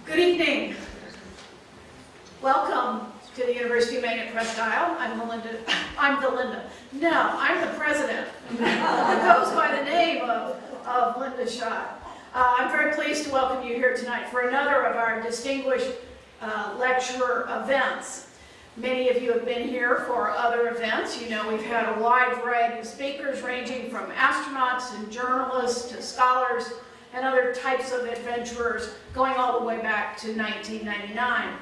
Good evening. Welcome to the University of Maine at Presque Isle. I'm Linda. No, I'm the president. It goes by the name of Linda Schott. I'm very pleased to welcome you here tonight for another of our distinguished lecturer events. Many of you have been here for other events. You know, we've had a wide variety of speakers ranging from astronauts and journalists to scholars and other types of adventurers going all the way back to 1999.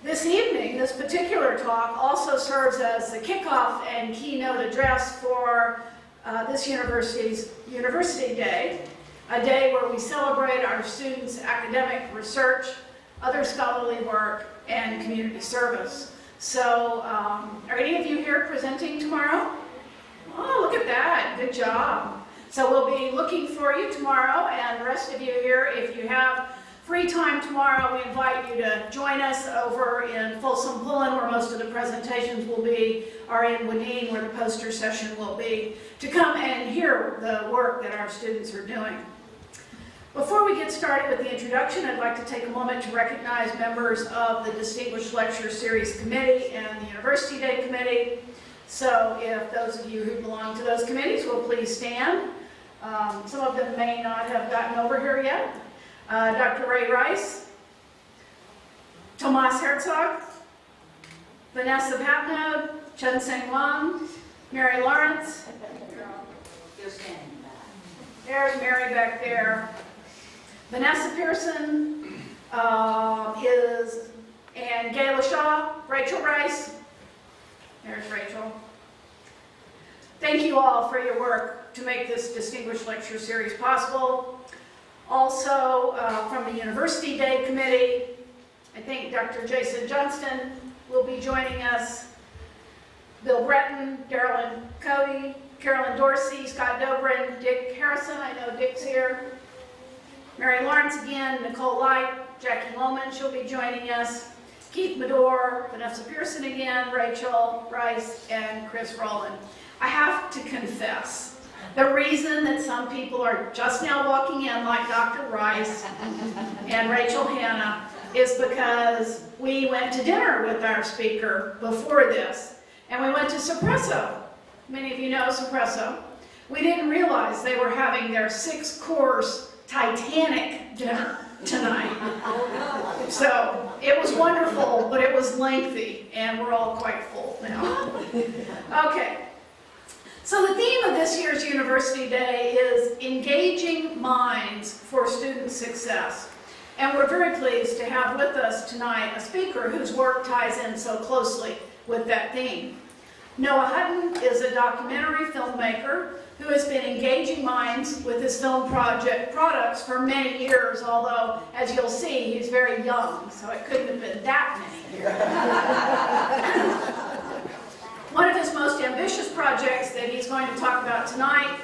This evening, this particular talk also serves as the kickoff and keynote address for this university's University Day, a day where we celebrate our students' academic research, other scholarly work, and community service. So, are any of you here presenting tomorrow? Oh, look at that. Good job. So we'll be looking for you tomorrow, and the rest of you here, if you have free time tomorrow, we invite you to join us over in Folsom Pullen, where most of the presentations will be, or in Wadeen, where the poster session will be, to come and hear the work that our students are doing. Before we get started with the introduction, I'd like to take a moment to recognize members of the Distinguished Lecture Series Committee and the University Day Committee. So if those of you who belong to those committees will please stand. Some of them may not have gotten over here yet. Dr. Ray Rice, Tomas Herzog, Vanessa Papnode, Chen Seng Wang, Mary Lawrence. You're standing back. There's Mary back there. Vanessa Pearson and Gayla Shaw, Rachel Rice. There's Rachel. Thank you all for your work to make this distinguished lecture series possible. Also, from the University Day Committee, I think Dr. Jason Johnston will be joining us. Bill Breton, Darylyn Cody, Carolyn Dorsey, Scott Dobrin, Dick Harrison, I know Dick's here. Mary Lawrence again, Nicole Light, Jackie Lohman, she'll be joining us. Keith Medore, Vanessa Pearson again, Rachel Rice, and Chris Rowland. I have to confess, the reason that some people are just now walking in, like Dr. Rice and Rachel Hanna, is because we went to dinner with our speaker before this, and we went to Suppresso. Many of you know Suppresso. We didn't realize they were having their 6-course Titanic dinner tonight. So it was wonderful, but it was lengthy, and we're all quite full now. Okay. So the theme of this year's University Day is Engaging Minds for Student Success. And we're very pleased to have with us tonight a speaker whose work ties in so closely with that theme. Noah Hutton is a documentary filmmaker who has been engaging minds with his film products for many years, although, as you'll see, he's very young, so it couldn't have been that many years. One of his most ambitious projects that he's going to talk about tonight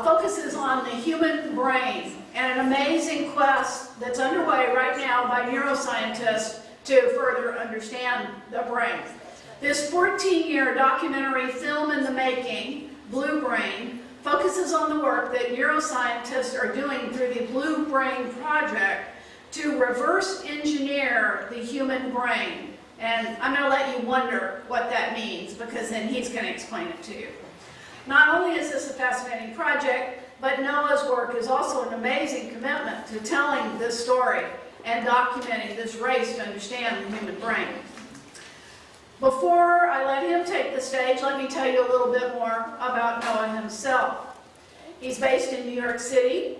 focuses on the human brain and an amazing quest that's underway right now by neuroscientists to further understand the brain. This 14-year documentary film in the making, Blue Brain, focuses on the work that neuroscientists are doing through the Blue Brain Project to reverse engineer the human brain. And I'm going to let you wonder what that means, because then he's going to explain it to you. Not only is this a fascinating project, but Noah's work is also an amazing commitment to telling this story and documenting this race to understand the human brain. Before I let him take the stage, let me tell you a little bit more about Noah himself. He's based in New York City,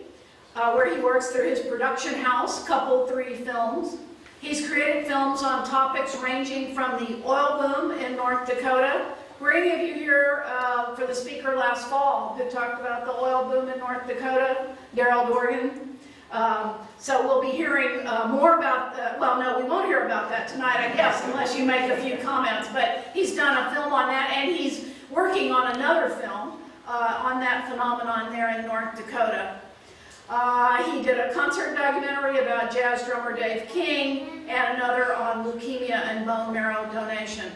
where he works through his production house, Couple 3 Films. He's created films on topics ranging from the oil boom in North Dakota. Were any of you here for the speaker last fall who talked about the oil boom in North Dakota? Daryl Dorgan. So we'll be hearing more about, well, no, we won't hear about that tonight, I guess, unless you make a few comments. But he's done a film on that, and he's working on another film on that phenomenon there in North Dakota. He did a concert documentary about jazz drummer Dave King, and another on leukemia and bone marrow donation.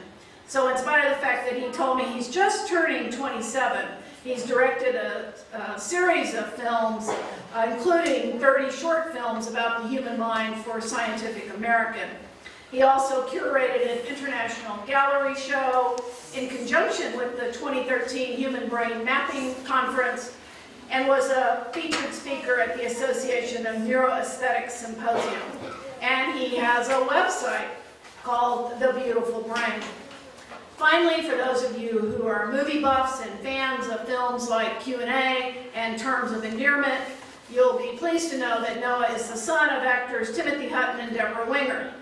So in spite of the fact that he told me he's just turning 27, he's directed a series of films, including 30 short films about the human mind for Scientific American. He also curated an international gallery show in conjunction with the 2013 Human Brain Mapping Conference, and was a featured speaker at the Association of Neuroaesthetics Symposium. And he has a website called The Beautiful Brain. Finally, for those of you who are movie buffs and fans of films like Q&A and Terms of Endearment, you'll be pleased to know that Noah is the son of actors Timothy Hutton and Deborah Winger.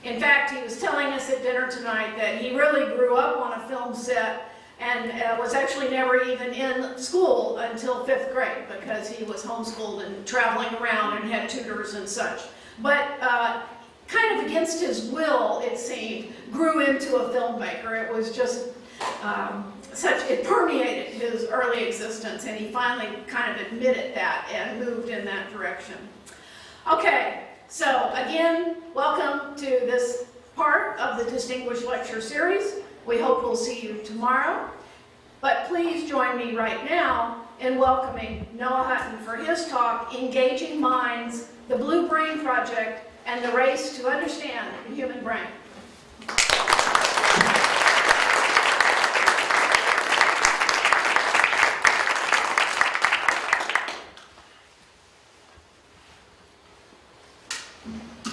In fact, he was telling us at dinner tonight that he really grew up on a film set and was actually never even in school until 5th grade because he was homeschooled and traveling around and had tutors and such. But kind of against his will, it seemed, grew into a filmmaker. It was just it permeated his early existence, and he finally kind of admitted that and moved in that direction. Okay, so again, welcome to this part of the Distinguished Lecture Series. We hope we'll see you tomorrow. But please join me right now in welcoming Noah Hutton for his talk, Engaging Minds, the Blue Brain Project, and the Race to Understand the Human Brain.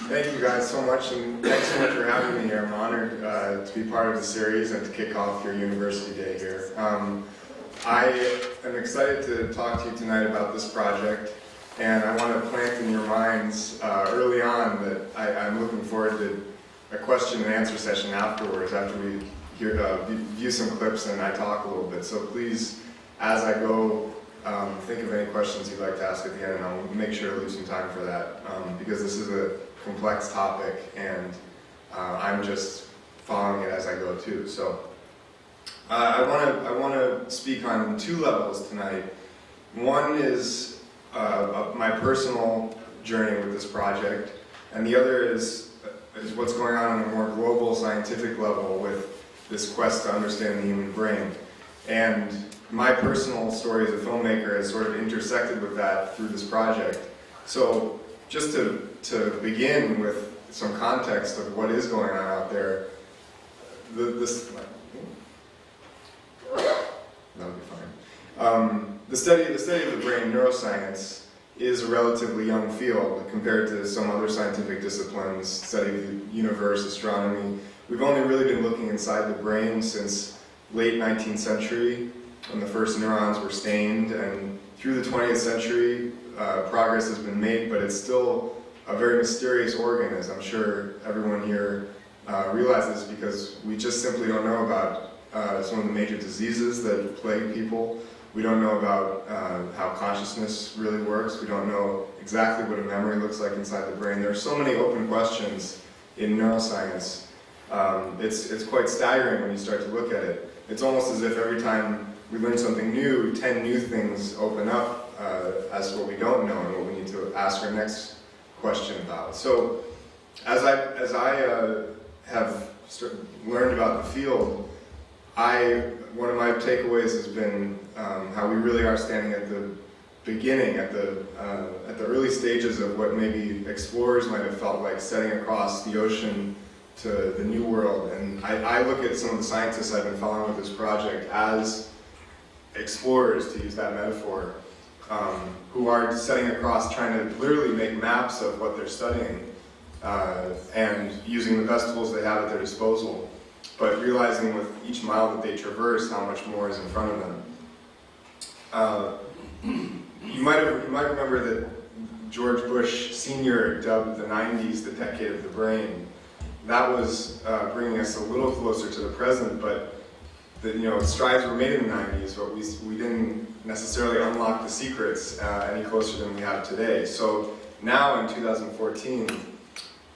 Thank you guys so much, and thanks so much for having me here. I'm honored to be part of the series and to kick off your university day here. I am excited to talk to you tonight about this project, and I want to plant in your minds early on that I'm looking forward to a question and answer session afterwards, after we view some clips and I talk a little bit. So please, as I go, think of any questions you'd like to ask at the end, and I'll make sure to leave some time for that, because this is a complex topic, and I'm just following it as I go too. So I want to speak on two levels tonight. One is my personal journey with this project, and the other is what's going on a more global scientific level with this quest to understand the human brain. And my personal story as a filmmaker has sort of intersected with that through this project. So just to begin with some context of what is going on out there, that'll be fine. The study of the brain, neuroscience, is a relatively young field compared to some other scientific disciplines, study of the universe, astronomy. We've only really been looking inside the brain since late 19th century, when the first neurons were stained, and through the 20th century, progress has been made, but it's still a very mysterious organ, as I'm sure everyone here realizes, because we just simply don't know about some of the major diseases that plague people. We don't know about how consciousness really works. We don't know exactly what a memory looks like inside the brain. There are so many open questions in neuroscience. It's quite staggering when you start to look at it. It's almost as if every time we learn something new, 10 new things open up as to what we don't know and what we need to ask our next question about. So as I have learned about the field, one of my takeaways has been how we really are standing at the beginning, at the early stages of what maybe explorers might have felt like setting across the ocean to the new world. And I look at some of the scientists I've been following with this project as explorers, to use that metaphor, who are setting across, trying to literally make maps of what they're studying, and using the best tools they have at their disposal, but realizing with each mile that they traverse how much more is in front of them. You might remember that George Bush Sr. dubbed the 90s the decade of the brain. That was bringing us a little closer to the present, but strides were made in the 90s, but we didn't necessarily unlock the secrets any closer than we have today. So now in 2014,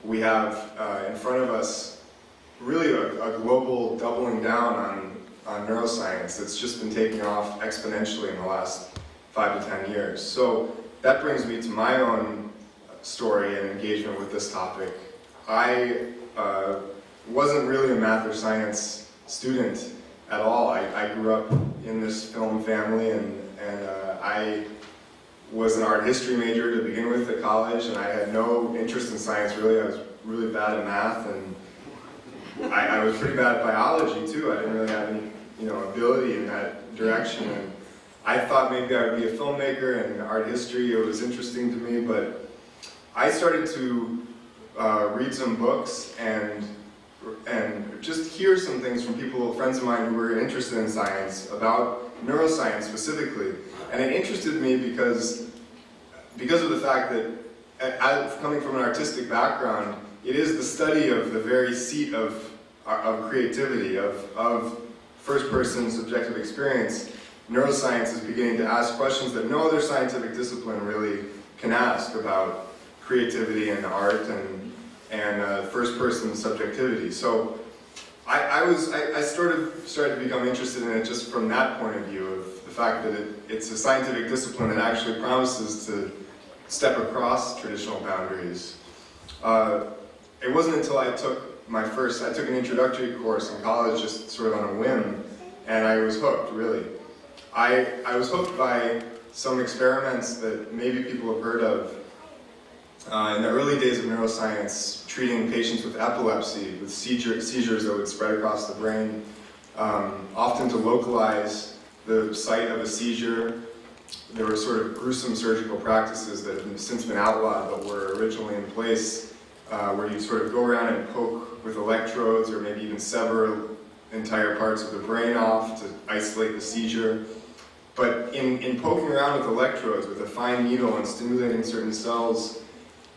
we have in front of us really a global doubling down on neuroscience that's just been taking off exponentially in the last 5 to 10 years. So that brings me to my own story and engagement with this topic. I wasn't really a math or science student at all. I grew up in this film family, and I was an art history major to begin with at college, and I had no interest in science really. I was really bad at math, and I was pretty bad at biology too. I didn't really have any, ability in that direction. And I thought maybe I would be a filmmaker, and art history, it was interesting to me, but I started to read some books and just hear some things from people, friends of mine who were interested in science, about neuroscience specifically. And it interested me because of the fact that, coming from an artistic background, it is the study of the very seat of creativity, of first-person subjective experience. Neuroscience is beginning to ask questions that no other scientific discipline really can ask about creativity and art and first-person subjectivity. So I sort of started to become interested in it just from that point of view, of the fact that it's a scientific discipline that actually promises to step across traditional boundaries. It wasn't until I took an introductory course in college just sort of on a whim, and I was hooked, really. I was hooked by some experiments that maybe people have heard of in the early days of neuroscience, treating patients with epilepsy, with seizures that would spread across the brain, often to localize the site of a seizure. There were sort of gruesome surgical practices that have since been outlawed, but were originally in place, where you sort of go around and poke with electrodes, or maybe even sever entire parts of the brain off to isolate the seizure. But in poking around with electrodes, with a fine needle and stimulating certain cells,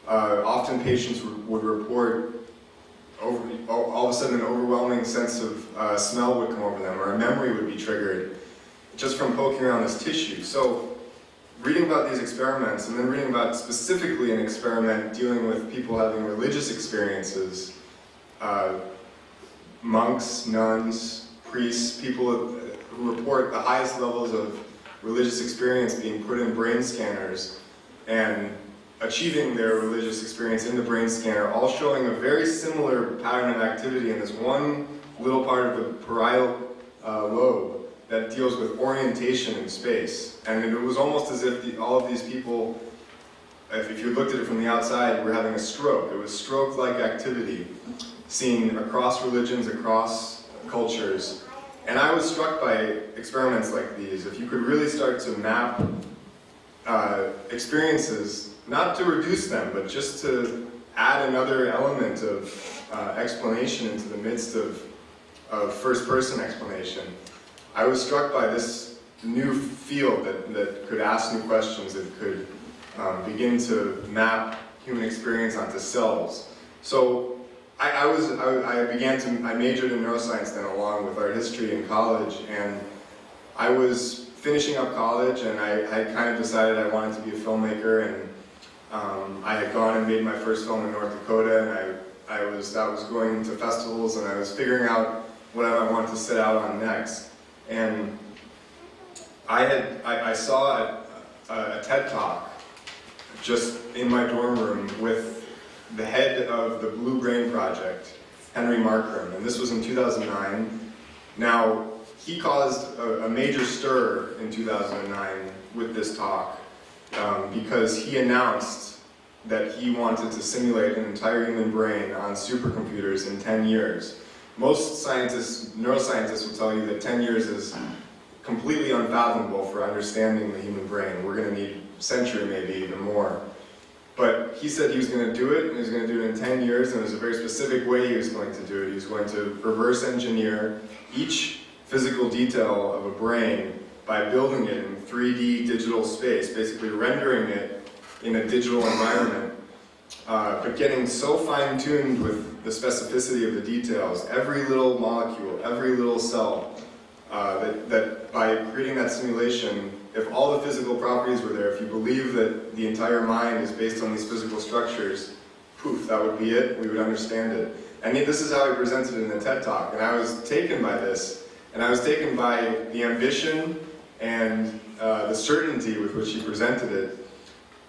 often patients would report all of a sudden an overwhelming sense of smell would come over them, or a memory would be triggered just from poking around this tissue. So reading about these experiments, and then reading about specifically an experiment dealing with people having religious experiences, monks, nuns, priests, people who report the highest levels of religious experience being put in brain scanners and achieving their religious experience in the brain scanner, all showing a very similar pattern of activity in this one little part of the parietal lobe that deals with orientation in space. And it was almost as if all of these people, if you looked at it from the outside, were having a stroke. It was stroke-like activity seen across religions, across cultures. And I was struck by experiments like these. If you could really start to map experiences, not to reduce them, but just to add another element of explanation into the midst of first-person explanation, I was struck by this new field that could ask new questions, that could begin to map human experience onto cells. So I majored in neuroscience then, along with art history in college, and I was finishing up college, and I kind of decided I wanted to be a filmmaker, and I had gone and made my first film in North Dakota, and I was going to festivals, and I was figuring out what I wanted to set out on next. And I saw a TED Talk just in my dorm room with the head of the Blue Brain Project, Henry Markram, and this was in 2009. Now, he caused a major stir in 2009 with this talk because he announced that he wanted to simulate an entire human brain on supercomputers in 10 years. Most neuroscientists will tell you that 10 years is completely unfathomable for understanding the human brain. We're going to need a century, maybe even more. But he said he was going to do it, and he was going to do it in 10 years, and there's a very specific way he was going to do it. He was going to reverse engineer each physical detail of a brain by building it in 3D digital space, basically rendering it in a digital environment, but getting so fine-tuned with the specificity of the details, every little molecule, every little cell, that by creating that simulation, if all the physical properties were there, if you believe that the entire mind is based on these physical structures, poof, that would be it, we would understand it. And this is how he presented it in the TED Talk, and I was taken by this, and I was taken by the ambition and the certainty with which he presented it.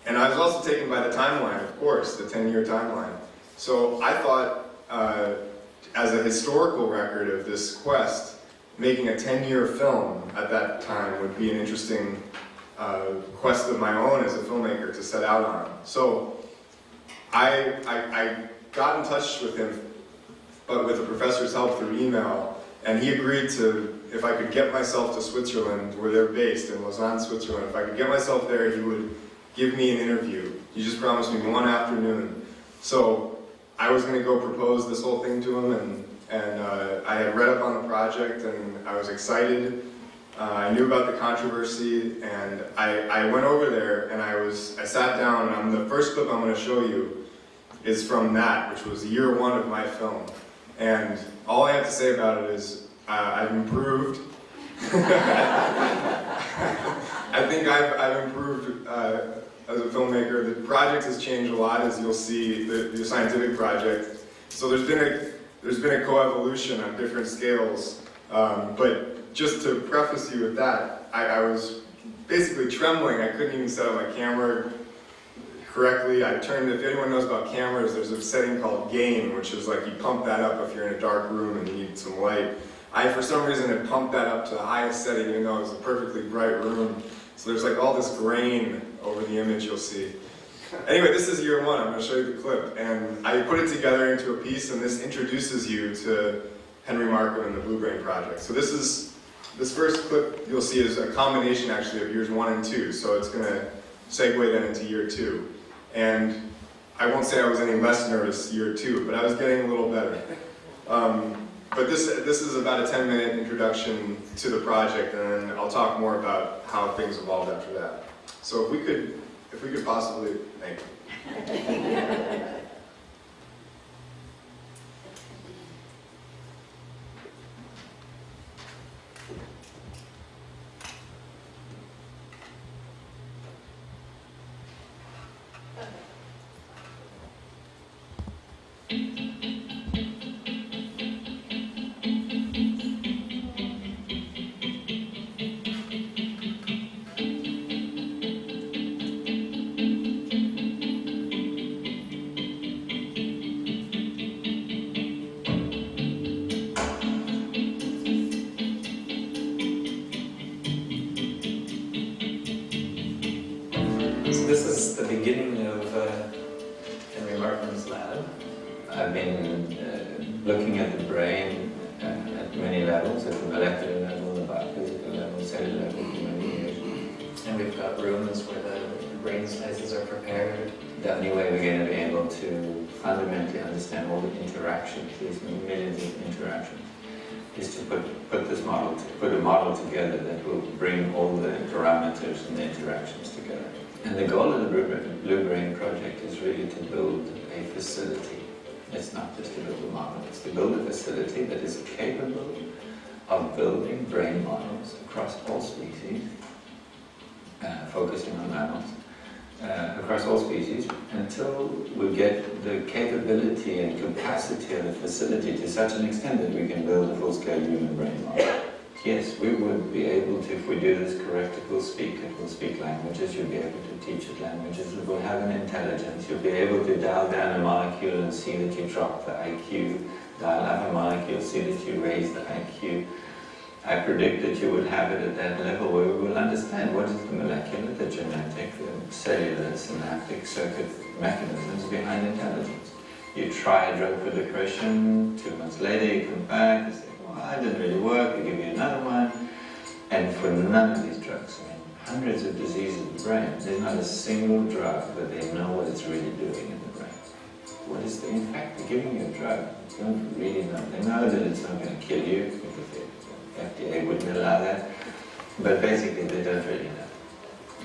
And I was also taken by the timeline, of course, the 10-year timeline. So I thought, as a historical record of this quest, making a 10-year film at that time would be an interesting quest of my own as a filmmaker to set out on. So I got in touch with him, but with the professor's help through email, and he agreed to, if I could get myself to Switzerland, where they're based, in Lausanne, Switzerland, if I could get myself there, he would give me an interview. He just promised me one afternoon. So I was going to go propose this whole thing to him, and I had read up on the project, and I was excited. I knew about the controversy, and I went over there, and I sat down, and the first clip I'm going to show you is from that, which was year one of my film. And all I have to say about it is I've improved. I think I've improved as a filmmaker. The project has changed a lot, as you'll see, the scientific project. So there's been a coevolution on different scales. But just to preface you with that, I was basically trembling. I couldn't even set up my camera correctly. If anyone knows about cameras, there's a setting called gain, which is like you pump that up if you're in a dark room and you need some light. I, for some reason, had pumped that up to the highest setting, even though it was a perfectly bright room. So there's like all this grain over the image you'll see. Anyway, this is year one. I'm going to show you the clip. And I put it together into a piece, and this introduces you to Henry Markham and the Blue Brain Project. So this first clip you'll see is a combination, actually, of years 1 and 2. So it's going to segue then into year 2. And I won't say I was any less nervous year 2, but I was getting a little better. But this is about a 10-minute introduction to the project, and then I'll talk more about how things evolved after that. So if we could possibly, thank you. This is the beginning of Henry Markham's lab. I've been looking at the brain at many levels, at the molecular level, the biophysical level, cellular level for many years. And we've got rooms where the brain slices are prepared. The only way we're going to be able to fundamentally understand all the interactions, these millions of interactions, is to put a model together that will bring all the parameters and the interactions together. And the goal of the Blue Brain Project is really to build a facility. It's not just to build a model, it's to build a facility that is capable of building brain models across all species, focusing on mammals, across all species, until we get the capability and capacity of the facility to such an extent that we can build a full-scale human brain model. Yes, we would be able to, if we do this correct, it will speak languages, you'll be able to teach it languages, it will have an intelligence, you'll be able to dial down a molecule and see that you drop the IQ, dial up a molecule, see that you raise the IQ. I predict that you would have it at that level where we will understand what is the molecular, the genetic, the cellular, synaptic circuit mechanisms behind intelligence. You try a drug for depression, 2 months later you come back, you say, it didn't really work, we give you another one. And for none of these drugs, hundreds of diseases of the brain, there's not a single drug that they know what it's really doing in the brain. What is the impact? They're giving you a drug, they don't really know. They know that it's not going to kill you, because the FDA wouldn't allow that, but basically they don't really know.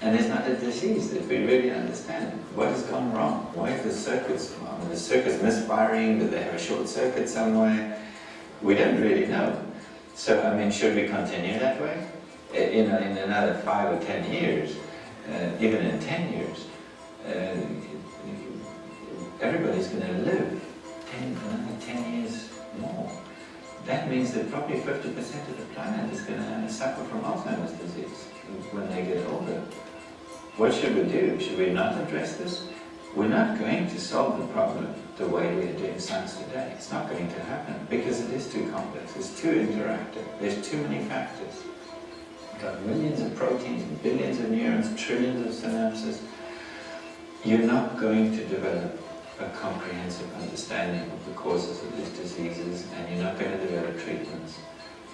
And it's not a disease that we really understand. What has gone wrong? Why is the circuits wrong? Are the circuits misfiring? Do they have a short circuit somewhere? We don't really know. So, should we continue that way? In another 5 or 10 years, even in 10 years, everybody's going to live another 10 years more. That means that probably 50% of the planet is going to suffer from Alzheimer's disease when they get older. What should we do? Should we not address this? we're not going to solve the problem the way we are doing science today. It's not going to happen because it is too complex, it's too interactive, there's too many factors. We've got millions of proteins, billions of neurons, trillions of synapses. You're not going to develop a comprehensive understanding of the causes of these diseases, and you're not going to develop treatments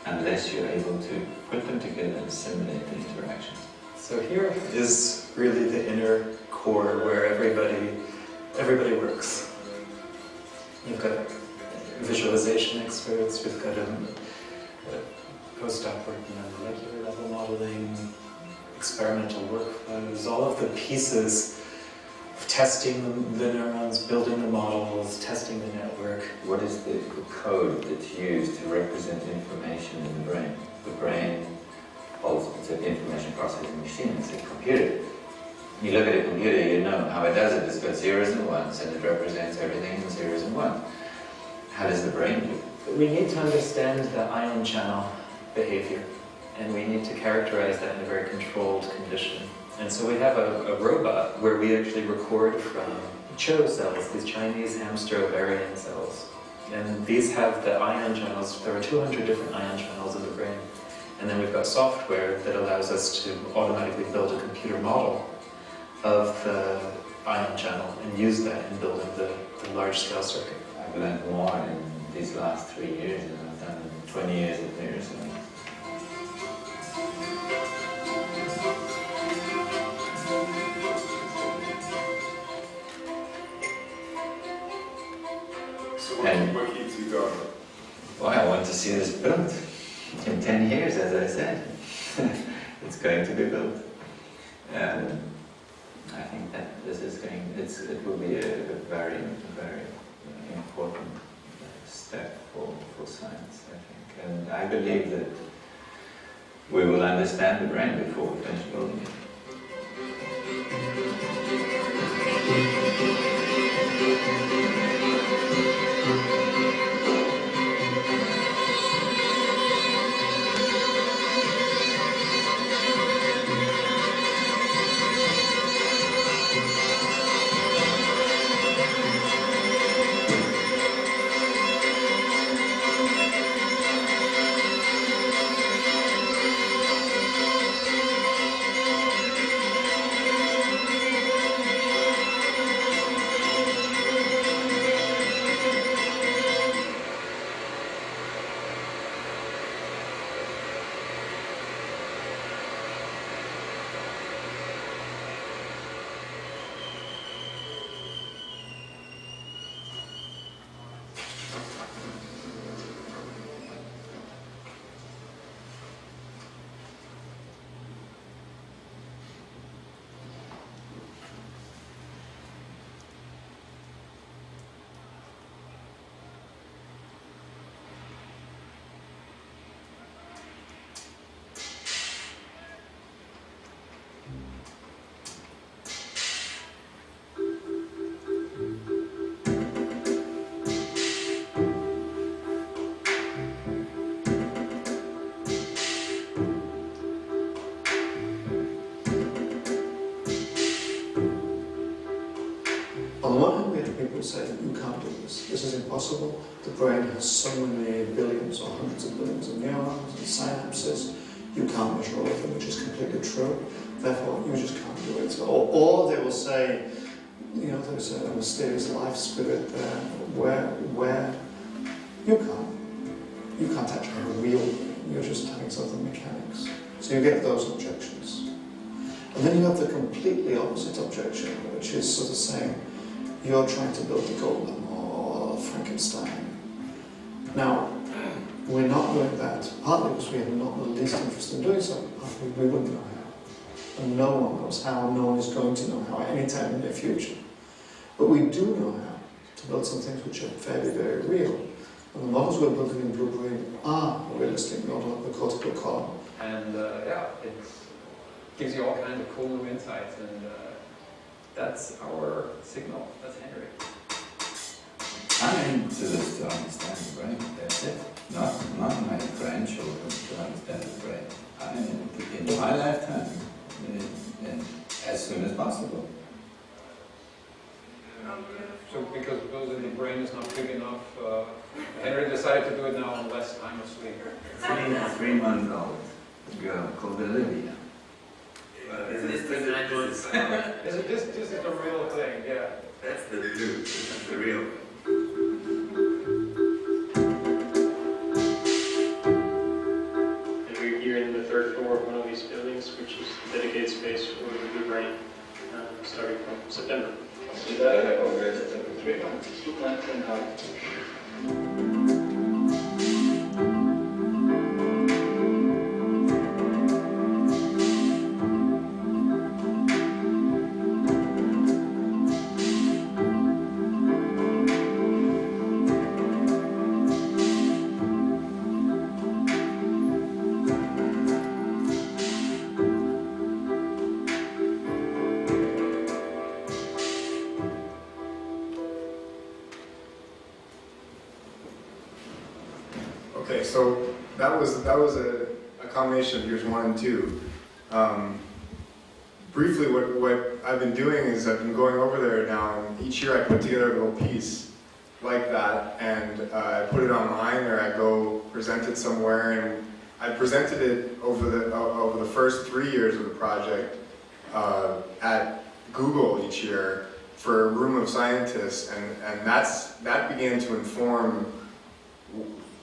unless you're able to put them together and simulate the interactions. So here is really the inner core where everybody works. You've got visualization experts, we've got a postdoc working on molecular level modeling, experimental workflows, all of the pieces of testing the neurons, building the models, testing the network. What is the code that's used to represent information in the brain? The brain, it's an information processing machine, it's a computer. You look at a computer, you know how it does it. It's got zeros and ones, and it represents everything in zeros and ones. How does the brain do it? We need to understand the ion channel behavior, and we need to characterize that in a very controlled condition. And so we have a robot where we actually record from CHO cells, these Chinese hamster ovarian cells. And these have the ion channels. There are 200 different ion channels in the brain. And then we've got software that allows us to automatically build a computer model of the ion channel and use that in building the large-scale circuit. I've learned more in these last 3 years than I've done in 20 years at neuroscience. So And- what keeps you going? Well, I want to see this built in 10 years, as I said. It's going to be built. I think that this is it will be a very, very important step for science, I think. And I believe that we will understand the brain before we finish building it. On the one hand, we have people say, you can't do this is impossible. The brain has so many billions or hundreds of billions of neurons and synapses, you can't measure all of them, which is completely true. Therefore, you just can't do it. Or they will say, you know, there's a mysterious life spirit there, where you can't actually have a real brain, you're just having something mechanics. So you get those objections. And then you have the completely opposite objection, which is sort of saying, you're trying to build a golem or Frankenstein. Now, we're not doing that, partly because we have not the least interest in doing so, partly we wouldn't know how. And no one knows how, and no one is going to know how at any time in the future. But we do know how to build some things which are very, very real. And the models we're building in Blue Brain are a realistic model of the cortical column. And it gives you all kinds of cool new insights, and that's our signal. That's Henry. I'm into this to understand the brain, that's it. Not my grandchildren to understand the brain. I'm in my lifetime, and as soon as possible. because the brain is not big enough. Henry decided to do it now in less time of sleep. 3-month-old girl called Olivia. This is the real thing, yeah. That's the truth. That's the real. And we're here in the third floor of one of these buildings, which is dedicated space for the Blue Brain, starting from September. So that I already 3 months, 2 months and a half. Okay, so that was a combination of years 1 and 2. Briefly, what I've been doing is I've been going over there now, and each year I put together a little piece like that, and I put it online, or I go present it somewhere, and I presented it over the first 3 years of the project at Google each year for a room of scientists, and that began to inform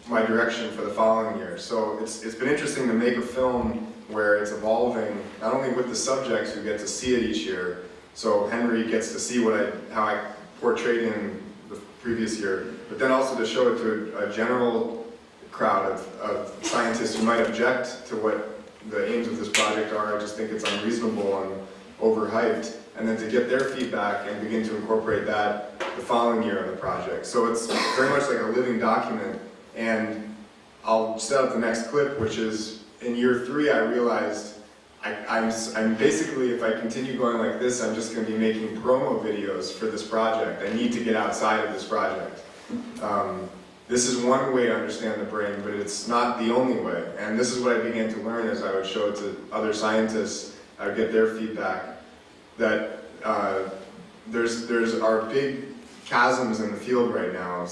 my direction for the following year. So it's been interesting to make a film where it's evolving, not only with the subjects who get to see it each year, so Henry gets to see how I portrayed him the previous year, but then also to show it to a general crowd of scientists who might object to what the aims of this project are. I just think it's unreasonable and overhyped, and then to get their feedback and begin to incorporate that the following year in the project. So it's very much like a living document. And I'll set up the next clip, which is in year 3, I realized I'm basically, if I continue going like this, I'm just going to be making promo videos for this project. I need to get outside of this project. This is one way to understand the brain, but it's not the only way. And this is what I began to learn as I would show it to other scientists. I would get their feedback that there's our big chasms in the field right now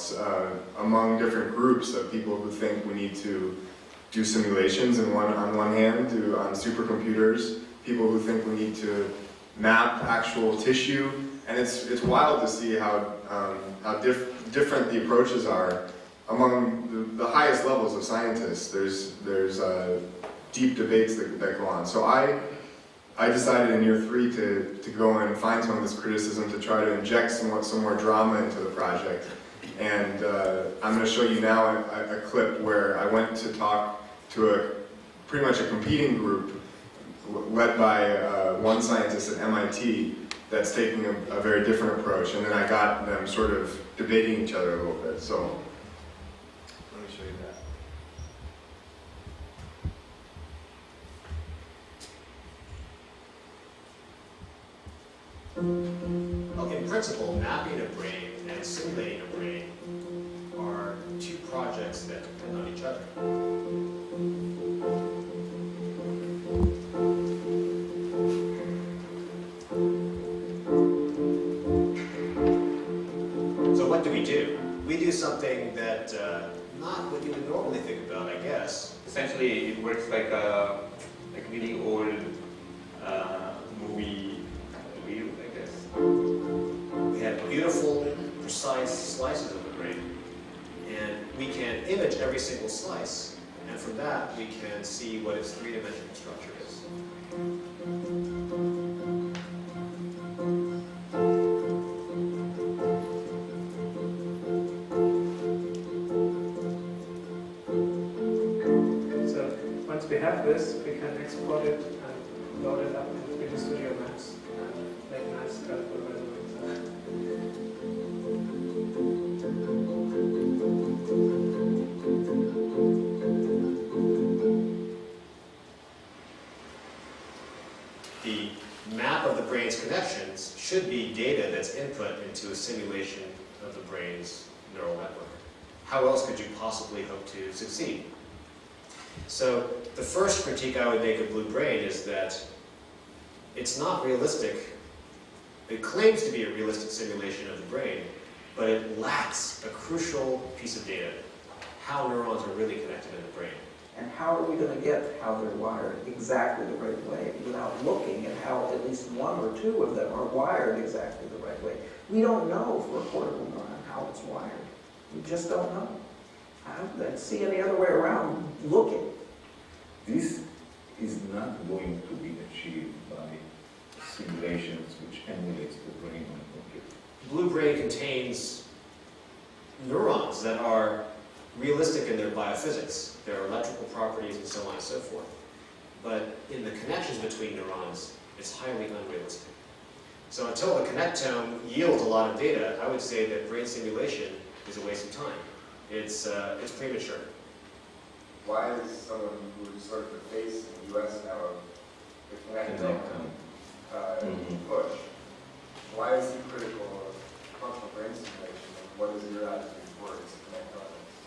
among different groups of people who think we need to do simulations on one hand, on supercomputers, people who think we need to map actual tissue, and it's wild to see how different the approaches are among the highest levels of scientists. There's deep debates that go on. So I decided in year 3 to go and find some of this criticism, to try to inject some more drama into the project. And I'm going to show you now a clip where I went to talk to pretty much a competing group led by one scientist at MIT that's taking a very different approach. And then I got them sort of debating each other a little bit. So let me show you that. Okay, in principle, mapping a brain and simulating a brain are 2 projects that depend on each other. So what do? We do something that not what you would normally think about, I guess. Essentially, it works like a really old movie reel, I guess. We have beautiful, precise slices of the brain, and we can image every single slice, and from that we can see what its 3-dimensional structure is. So once we have this, we can export it and load it up in 3D Studio Max and make nice colorful renderings. The map of the brain's connections should be data that's input into a simulation of the brain's neural network. How else could you possibly hope to succeed? So the first critique I would make of Blue Brain is that it's not realistic. It claims to be a realistic simulation of the brain, but it lacks a crucial piece of data, how neurons are really connected in the brain. And how are we going to get how they're wired exactly the right way without looking at how at least one or two of them are wired exactly the right way? We don't know for a cortical neuron how it's wired. We just don't know. I don't see any other way around looking. This is not going to be achieved by simulations which emulates the brain on a computer. Blue brain contains neurons that are realistic in their biophysics, their electrical properties and so on and so forth. But in the connections between neurons, it's highly unrealistic. So until the connectome yields a lot of data, I would say that brain simulation is a waste of time. It's premature. Why is someone who is sort of the face in the US now of the connectome push, why is he critical of functional brain simulation, and what is your attitude towards connectomics?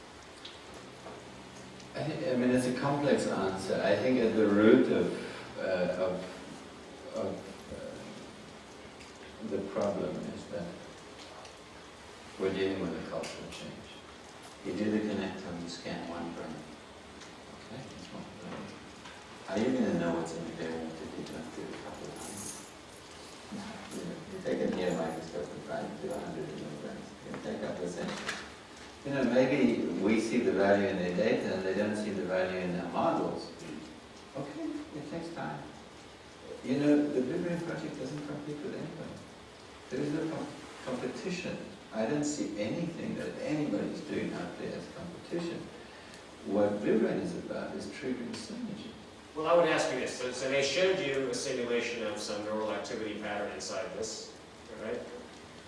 I mean, it's a complex answer. I think at the root of the problem is that we're dealing with a cultural change. You do the connectome, you scan one brain. Okay, it's one brain. Are you going to know what's in the variant if you don't do it a couple of times? No. You take an ear microscope and try and do 100 milligrams. You can take up the same. You know, maybe we see the value in their data and they don't see the value in their models. Okay, it takes time. You know, the Blue Brain Project doesn't compete with anybody. There is no competition. I don't see anything that anybody's doing out there as competition. What Blue Brain is about is triggering synergy. Well, I would ask you this. So they showed you a simulation of some neural activity pattern inside this, right?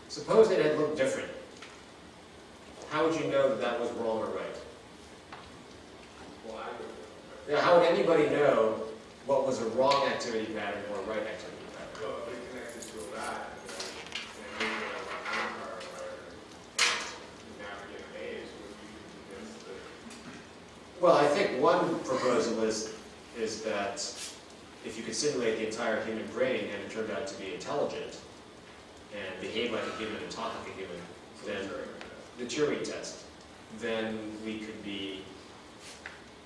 Suppose it had looked different. How would you know that that was wrong or right? Well, I would. Yeah, how would anybody know what was a wrong activity pattern or a right activity pattern? Well, if they connected to a bat, and then you have a counterpart where navigate a maze, would you be convinced that? Well, I think one proposal is that if you could simulate the entire human brain and it turned out to be intelligent and behave like a human and talk like a human, then the Turing test, then we could be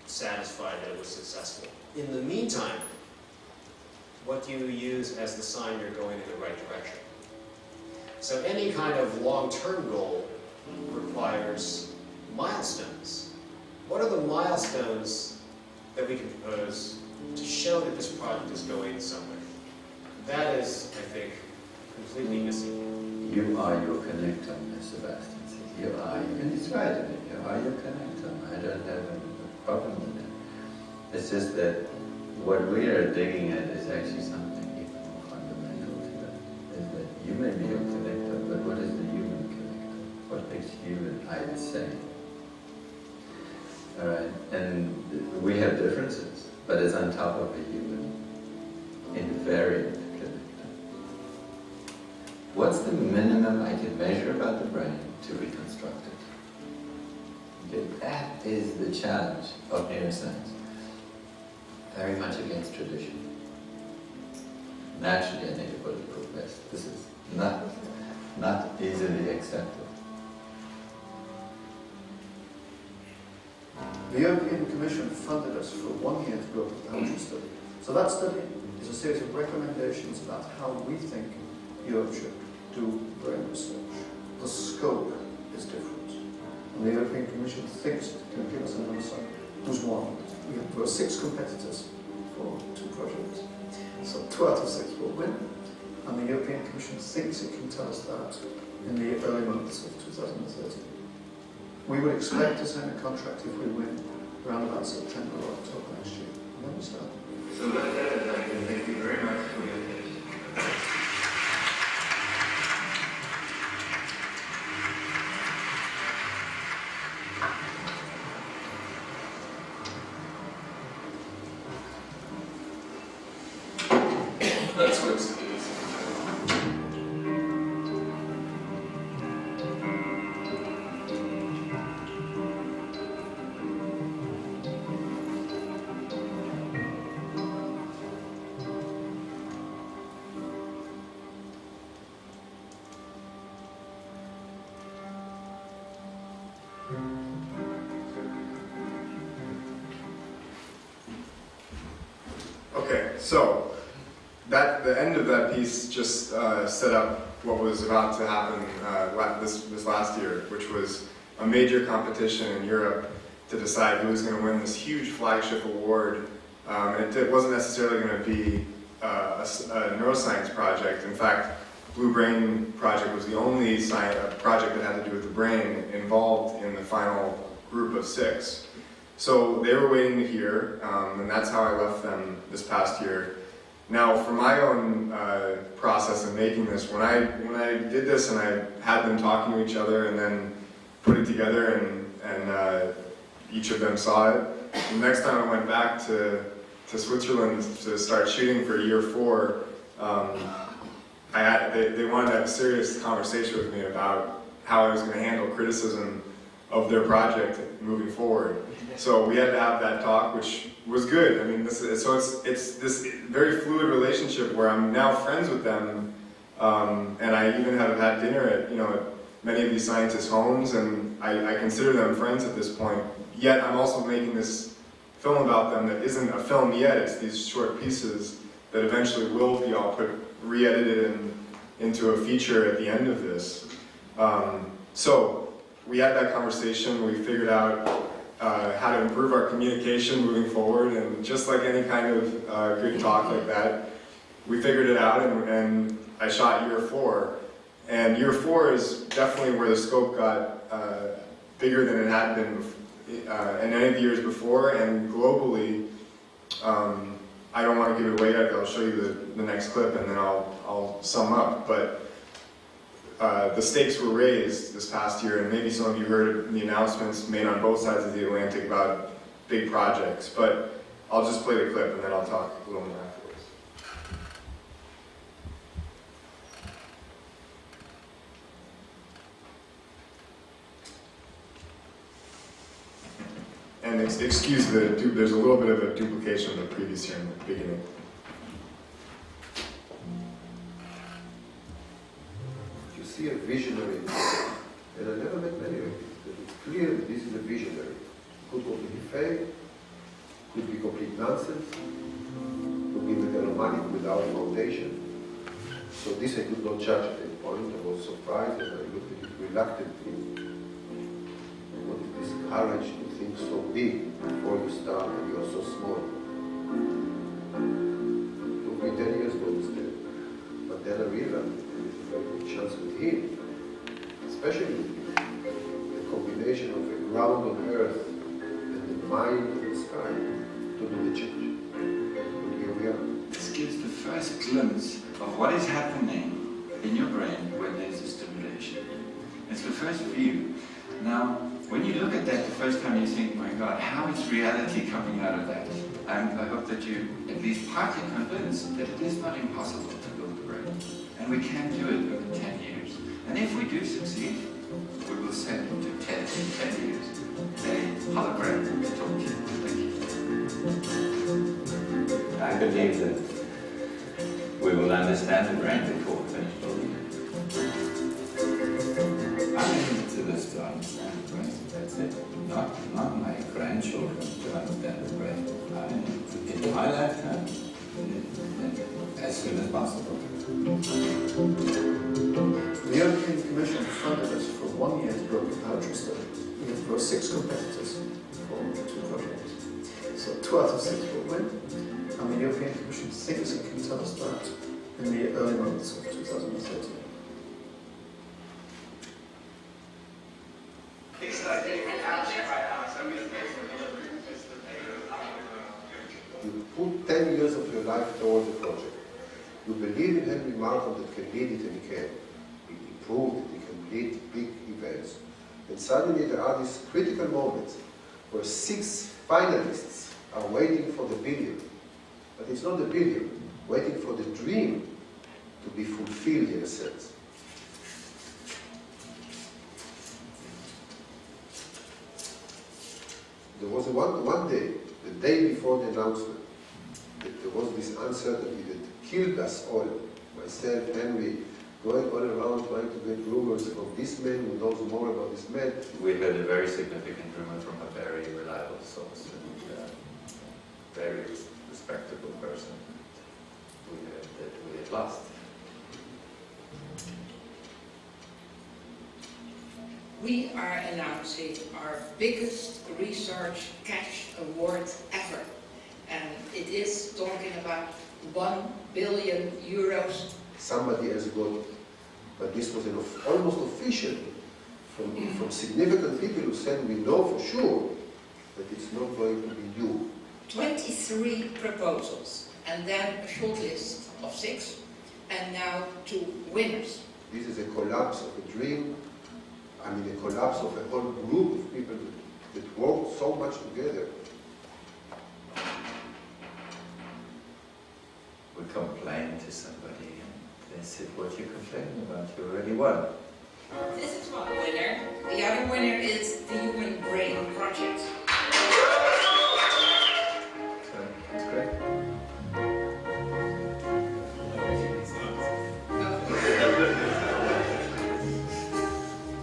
satisfied that it was successful. In the meantime, what do you use as the sign you're going in the right direction? So any kind of long-term goal requires milestones. What are the milestones that we can propose to show that this project is going somewhere? That is, I think, completely missing. You are your connectome, as Sebastian says. You are, and it's right, you are your connectome. I don't have a problem with it. It's just that what we are digging at is actually something even more fundamental to that. Is that you may be your connectome, but what is the human connectome? What makes human I the same? Alright, and we have differences, but it's on top of a human invariant connectome. What's the minimum I can measure about the brain to reconstruct it? Okay, that is the challenge of neuroscience. Very much against tradition. Naturally, I think it would have progressed. This is not easily accepted. The European Commission funded us for 1 year to go to the Hutton study. So that study is a series of recommendations about how we think Europe should do brain research. The scope is different. And the European Commission thinks it can give us an answer. Who's one? There are 6 competitors for 2 projects. So 2 out of 6 will win. And the European Commission thinks it can tell us that in the early months of 2030. We would expect to sign a contract if we win around about September or October next year. And then we start. So that is, I can thank you very much for your attention. That's what's Okay, so the end of that piece just set up what was about to happen this last year, which was a major competition in Europe to decide who was going to win this huge flagship award. It wasn't necessarily going to be a neuroscience project. In fact, Blue Brain project was the only project that had to do with the brain involved in the final group of 6. So they were waiting to hear, and that's how I left them this past year. Now, for my own process of making this, when I did this and I had them talking to each other and then put it together and each of them saw it, the next time I went back to Switzerland to start shooting for year 4, they wanted to have a serious conversation with me about how I was going to handle criticism of their project moving forward. So we had to have that talk, which was good. I mean, it's this very fluid relationship where I'm now friends with them, and I even have had dinner at many of these scientists' homes, and I consider them friends at this point. Yet I'm also making this film about them that isn't a film yet. It's these short pieces that eventually will be all re-edited into a feature at the end of this. So we had that conversation. We figured out how to improve our communication moving forward, and just like any kind of good talk like that, we figured it out, and I shot year 4. And year 4 is definitely where the scope got bigger than it had been in any of the years before, and globally, I don't want to give it away yet. I'll show you the next clip, and then I'll sum up. But the stakes were raised this past year, and maybe some of you heard the announcements made on both sides of the Atlantic about big projects. But I'll just play the clip, and then I'll talk a little more afterwards. And excuse there's a little bit of a duplication of the previous here in the beginning. You see a visionary, and I never met many of these, but it's clear that this is a visionary. Could completely fail, could be complete nonsense, could be megalomaniac without foundation. So this I could not judge at any point. I was surprised, and I looked at it reluctantly. What is this courage to think so big before you start and you are so small? It took me 10 years to understand. But then I realized there is a very good chance with him, especially with him. The combination of a ground on earth and the mind in the sky to do the change. And here we are. This gives the first glimpse of what is happening in your brain when there's a stimulation. It's the first view. Now, when you look at that the first time, you think, my God, how is reality coming out of that? And I hope that you at least partly convinced that it is not impossible to build the brain. And we can do it over 10 years. And if we do succeed, we will send to TED in 10 years a hologram to talk to you. Thank you. I believe that we will understand the brain before we finish building it. I'm into this to understand the brain, that's it. Not my grandchildren to understand the brain. In my lifetime, as soon as possible. The European Commission funded us for 1 year to build the poetry study. We had to go 6 competitors for 2 projects. So 2 out of 6 will win. And the European Commission thinks it can tell us that in the early months of 2013. You put 10 years of your life towards a project. You believe in Henry Markov that can lead it, and he can. He proved that he can lead big events. And suddenly there are these critical moments where 6 finalists are waiting for the billion. But it's not the billion, waiting for the dream to be fulfilled in a sense. There was one day, the day before the announcement, that there was this uncertainty that killed us all, myself, Henry, going all around trying to get rumors of this man who knows more about this man. We heard a very significant rumor from a very reliable source, and very respectable person. We heard that we had lost. We are announcing our biggest research cash award ever. And it is talking about 1 billion euros. Somebody has got, but this was almost official from significant people who said we know for sure that it's not going to be you. 23 proposals, and then a short list of 6, and now 2 winners. This is a collapse of a dream. I mean, a collapse of a whole group of people that worked so much together. We complain to somebody, and they said, "What are you complaining about? You already won." This is one winner. The other winner is the Human Brain Project. So that's great.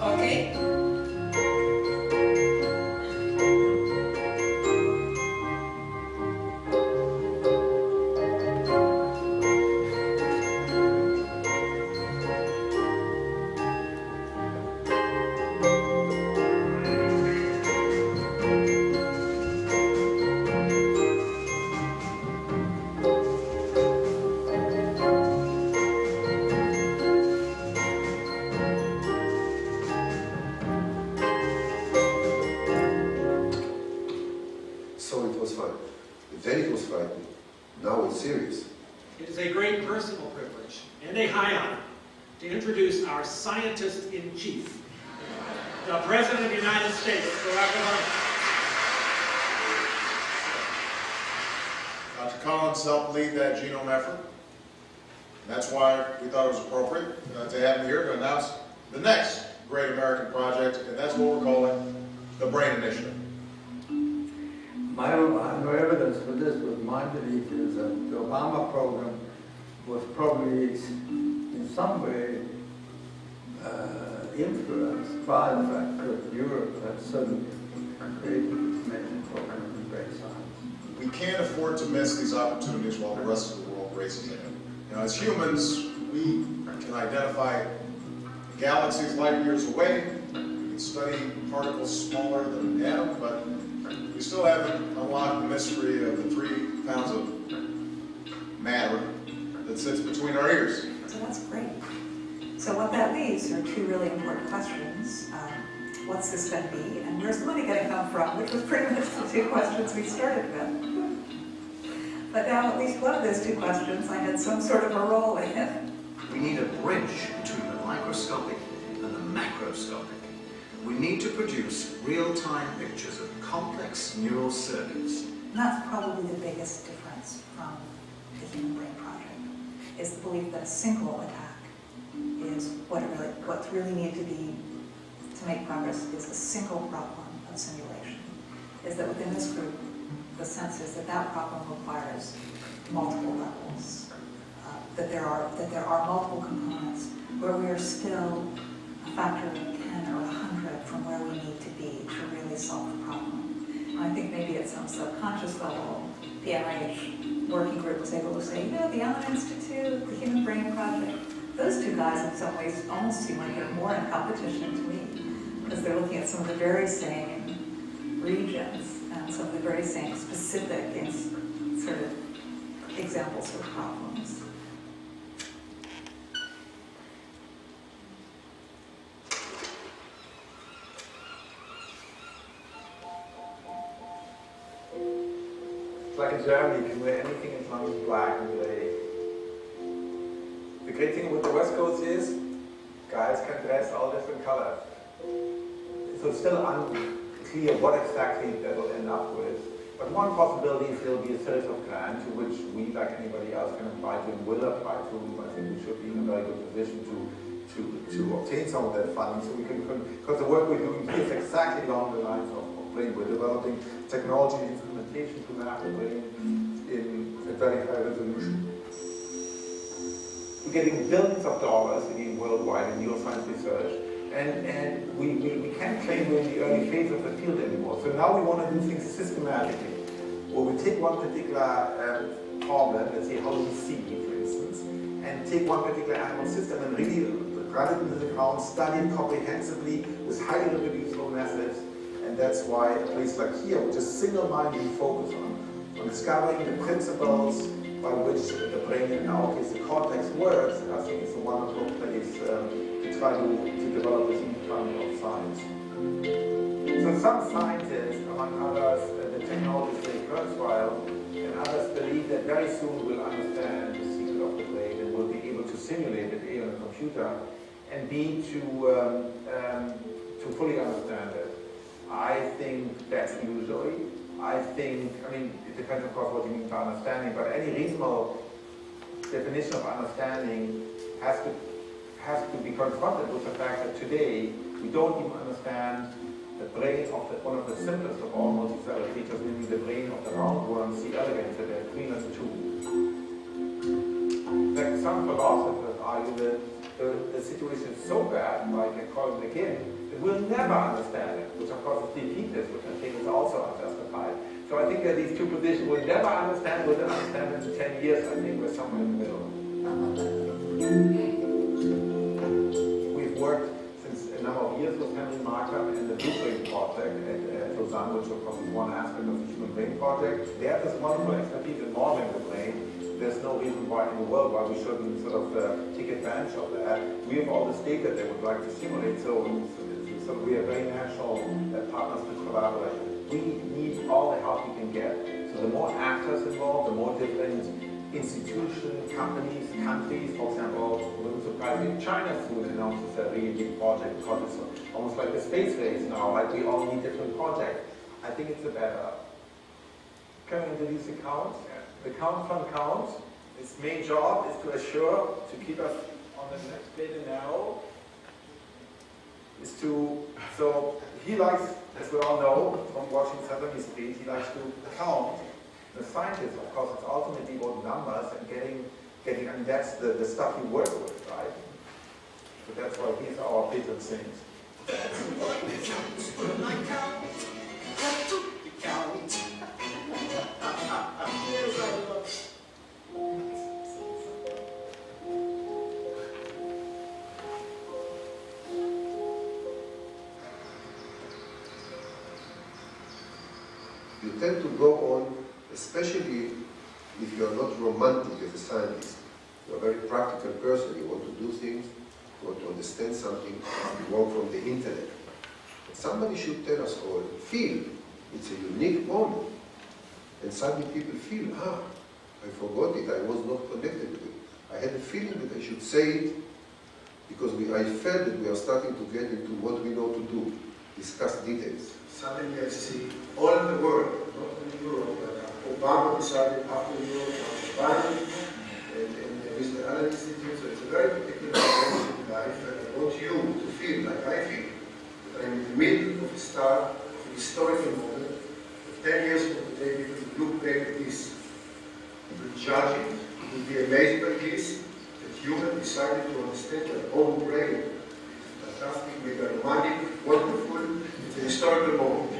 Okay. So it was fun. Then it was frightening. Now it's serious. It is a great personal privilege and a high honor to introduce our scientist-in-chief, the President of the United States, Barack Obama. Dr. Collins helped lead that genome effort. That's why we thought it was appropriate to have him here to announce the next great American project, and that's what we're calling the Brain Initiative. I have no evidence for this, but my belief is that the Obama program was probably in some way influenced by the fact that Europe had suddenly created this major program in brain science. We can't afford to miss these opportunities while the rest of the world races ahead. You know, as humans, we can identify galaxies light years away. We can study particles smaller than an atom, but we still haven't unlocked the mystery of the 3 pounds of matter that sits between our ears. So that's great. So what that leaves are 2 really important questions. What's this going to be, and where's the money going to come from, which was pretty much the 2 questions we started with. But now at least one of those 2 questions I had some sort of a role in. We need a bridge between the microscopic and the macroscopic. We need to produce real-time pictures of complex neural circuits. And that's probably the biggest difference from the Human Brain Project, is the belief that a single attack is what's really needed to make progress is a single problem of simulation. Is that within this group, the sense is that that problem requires multiple levels, that there are multiple components where we are still a factor of 10 or 100 from where we need to be to really solve the problem. And I think maybe at some subconscious level, the NIH working group was able to say, you know, the Allen Institute, the Human Brain Project, those 2 guys in some ways almost seem like they're more in competition to me, because they're looking at some of the very same regions and some of the very same specific sort of examples of problems. It's like in Germany, you can wear anything as long as it's black and gray. The great thing with the West Coast is, guys can dress all different colors. So it's still unclear what exactly that will end up with. But one possibility is there will be a series of grants to which we, like anybody else, can apply to and will apply to. I think we should be in a very good position to obtain some of that funding, so we can, because the work we're doing here is exactly along the lines of brain. We're developing technology and instrumentation to map the brain in a very high resolution. We're getting billions of dollars again worldwide in neuroscience research, and we can't claim we're in the early phase of the field anymore. So now we want to do things systematically, where we take one particular problem, let's say how do we see, for instance, and take one particular animal system and really run it into the ground, study it comprehensively with highly reproducible methods, and that's why a place like here, we just single-mindedly focus on discovering the principles by which the brain, in our case the cortex, works. I think it's a wonderful place to try to develop this new kind of science. So some scientists, among others, the technologists say Kurzweil, and others believe that very soon we'll understand the secret of the brain and we'll be able to simulate it A on a computer and B to fully understand it. I think that's illusory. I mean, it depends of course what you mean by understanding, but any reasonable definition of understanding has to be confronted with the fact that today we don't even understand the brain of one of the simplest of all multicellular creatures, meaning the brain of the roundworm, C. elegans, that has 3 and 2. In fact, some philosophers argue that the situation is so bad, like I call it again, that we'll never understand it, which of course is defeatist, which I think is also unjustified. So I think that these two positions we'll never understand, we'll understand in 10 years. I think we're somewhere in the middle. We've worked since a number of years with Henry Markham and the Blue Brain Project at Lausanne, which of course is one aspect of the Human Brain Project. They have this wonderful expertise in modeling the brain. There's no reason why in the world why we shouldn't sort of take advantage of that. We have all this data they would like to simulate, so we are very natural partners to collaborate. We need all the help we can get. So the more actors involved, the more different institutions, companies, countries, for example, it wouldn't surprise me if China soon announces a really big project because it's almost like the space race now, like we all need different projects. I think it's a better. Can we introduce the count? The Count from Count, its main job is to assure, to keep us on the next bit and narrow, so he likes, as we all know from watching Sesame Street, he likes to count. The scientist, of course, it's ultimately about numbers and getting, and that's the stuff you work with, right? So that's why he's our patron saint. You tend to go on, especially if you are not romantic as a scientist. You are a very practical person. You want to do things, you want to understand something, you work from the intellect. But somebody should tell us all, feel. It's a unique moment. And suddenly people feel, I forgot it, I was not connected with it. I had a feeling that I should say it because I felt that we are starting to get into what we know to do, discuss details. Suddenly I see all in the world, not only Europe, but Obama decided after Europe, after Biden, and with the other institutes. So it's a very particular moment in life, and I want you to feel like I feel, that I'm in the middle of the start of a historical moment, of 10 years from the day people look back at this, will judge it, will be amazed by this, that humans decided to understand their own brain. It's fantastic, we are romantic, wonderful. It's a historical moment.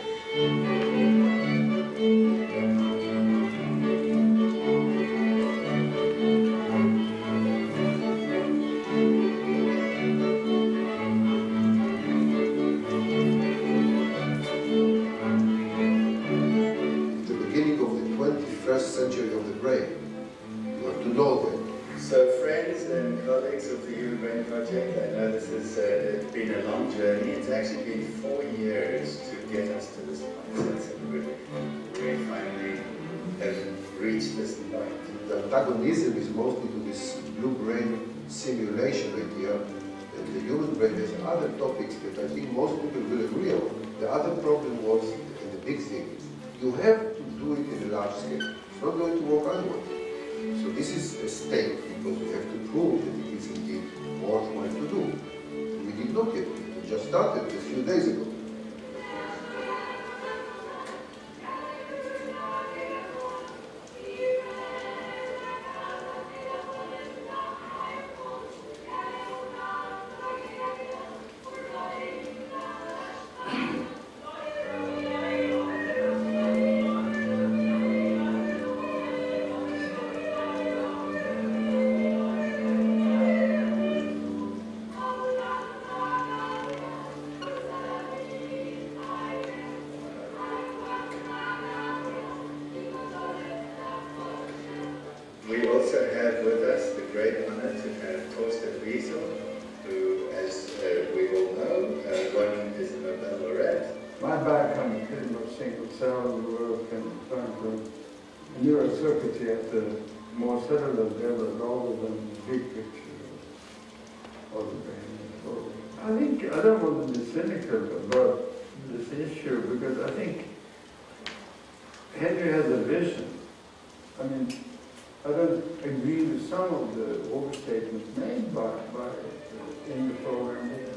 The beginning of the 21st century of the brain. You have to know that. So friends and colleagues of the Human Brain Project, I know this has been a long journey. It's actually been 4 years to get us to this point. So we finally have reached this point. The antagonism is mostly to this blue brain simulation idea, and the human brain has other topics that I think most people will agree on. The other problem was, and the big thing, you have to do it in a large scale. It's not going to work otherwise. So this is a stake, because we have to prove that it is indeed worthwhile to do. We did not yet. We just started a few days ago. have with us the great honor to have Torsten Wiesel, who, as we all know, won his Nobel laureate. My background is pretty much single cell work and trying to neurocircuitry at the more cellular level rather than the big picture of the brain. So I think, I don't want to be cynical about this issue because I think Henry has a vision. I mean, I don't agree with some of the overstatements made by in the program here.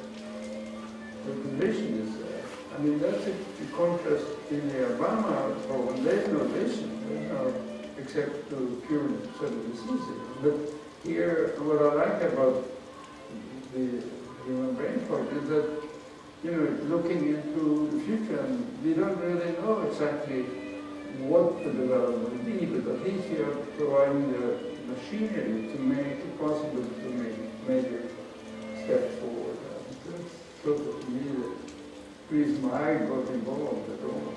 But the vision is there. I mean, that's a contrast in the Obama program. There's no vision, there's no, except to cure certain diseases. But here, what I like about the Human Brain Project is that, you know, it's looking into the future, and we don't really know exactly what the development will be, but at least you are providing the machinery to make it possible to make major steps forward. That's sort of to me the reason why I got involved at all.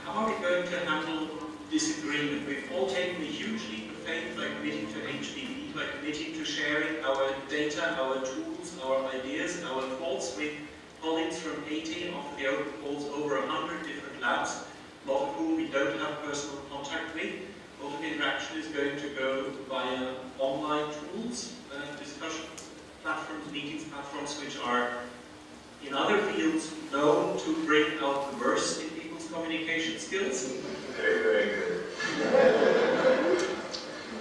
How are we going to handle disagreement? We've all taken a huge leap of faith by committing to HDV, by committing to sharing our data, our tools, our ideas, our thoughts with colleagues from 80 of the over 100 different labs, a lot of whom we don't have personal contact with. A lot of interaction is going to go via online tools, discussion platforms, meetings platforms, which are in other fields known to bring out the worst in people's communication skills. Very, very good.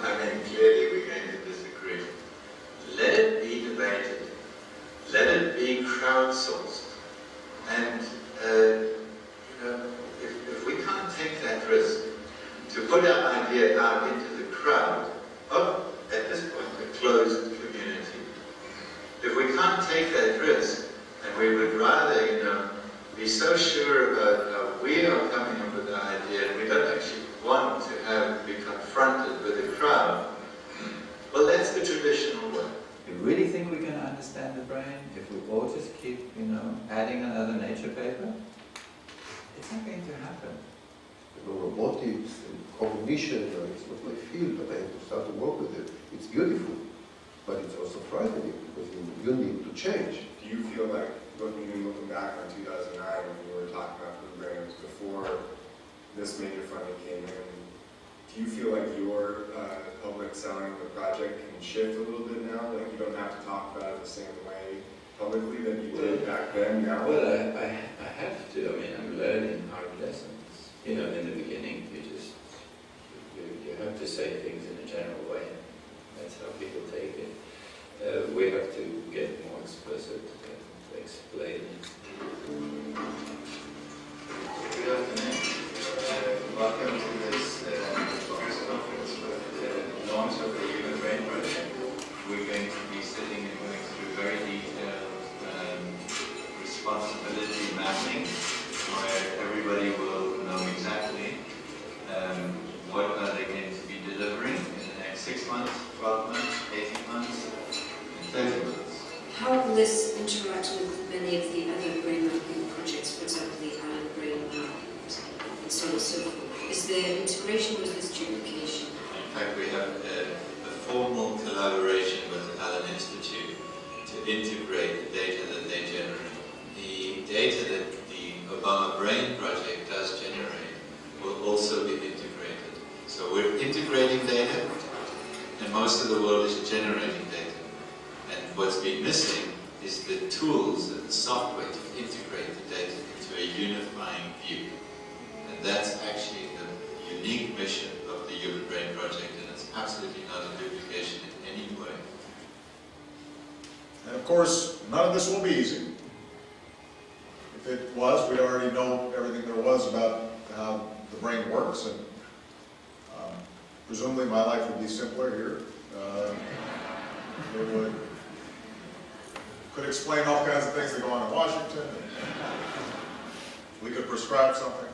I mean, clearly we're going to disagree. Let it be debated. Let it be crowdsourced. And, you know, if we can't take that risk to put our idea out into the crowd, at this point, a closed community. If we can't take that risk, and we would rather, you know, be so sure about how we are coming up with the idea, and we don't actually want to be confronted with a crowd, well, that's the traditional way. You really think we can understand the brain if we all just keep, you know, adding another Nature paper? It's not going to happen. You know, robotics and cognition, it's not my field, but I have to start to work with it. It's beautiful, but it's also frightening because you need to change. Do you feel like, looking back on 2009 when we were talking about food brains before this major funding came in, do you feel like your public selling of the project can shift a little bit now? Like you don't have to talk about it the same way publicly that you did back then now? Well, I have to. I mean, I'm learning hard lessons. You know, in the beginning, you have to say things in a general way. That's how people take it. We have to get more explicit and explain it. Good afternoon. Welcome to this press conference for the launch of the Human Brain Project. We're going to be sitting and going through very detailed responsibility mapping, where everybody will know exactly what are they going to be delivering in the next 6 months, 12 months, 18 months, and 30 months. How will this interact with many of the other brain mapping projects, for example, the Allen Brain Map, and so on and so forth? Is there integration or is this duplication? In fact, we have a formal collaboration with the Allen Institute to integrate the data that they generate. The data that the Obama Brain Project does generate will also be integrated. So we're integrating data, and most of the world is generating data. And what's been missing is the tools and the software to integrate the data into a unifying view. And that's actually the unique mission of the Human Brain Project, and it's absolutely not a duplication in any way. And of course, none of this will be easy. If it was, we'd already know everything there was about how the brain works, and presumably my life would be simpler here. It could explain all kinds of things that go on in Washington. We could prescribe something.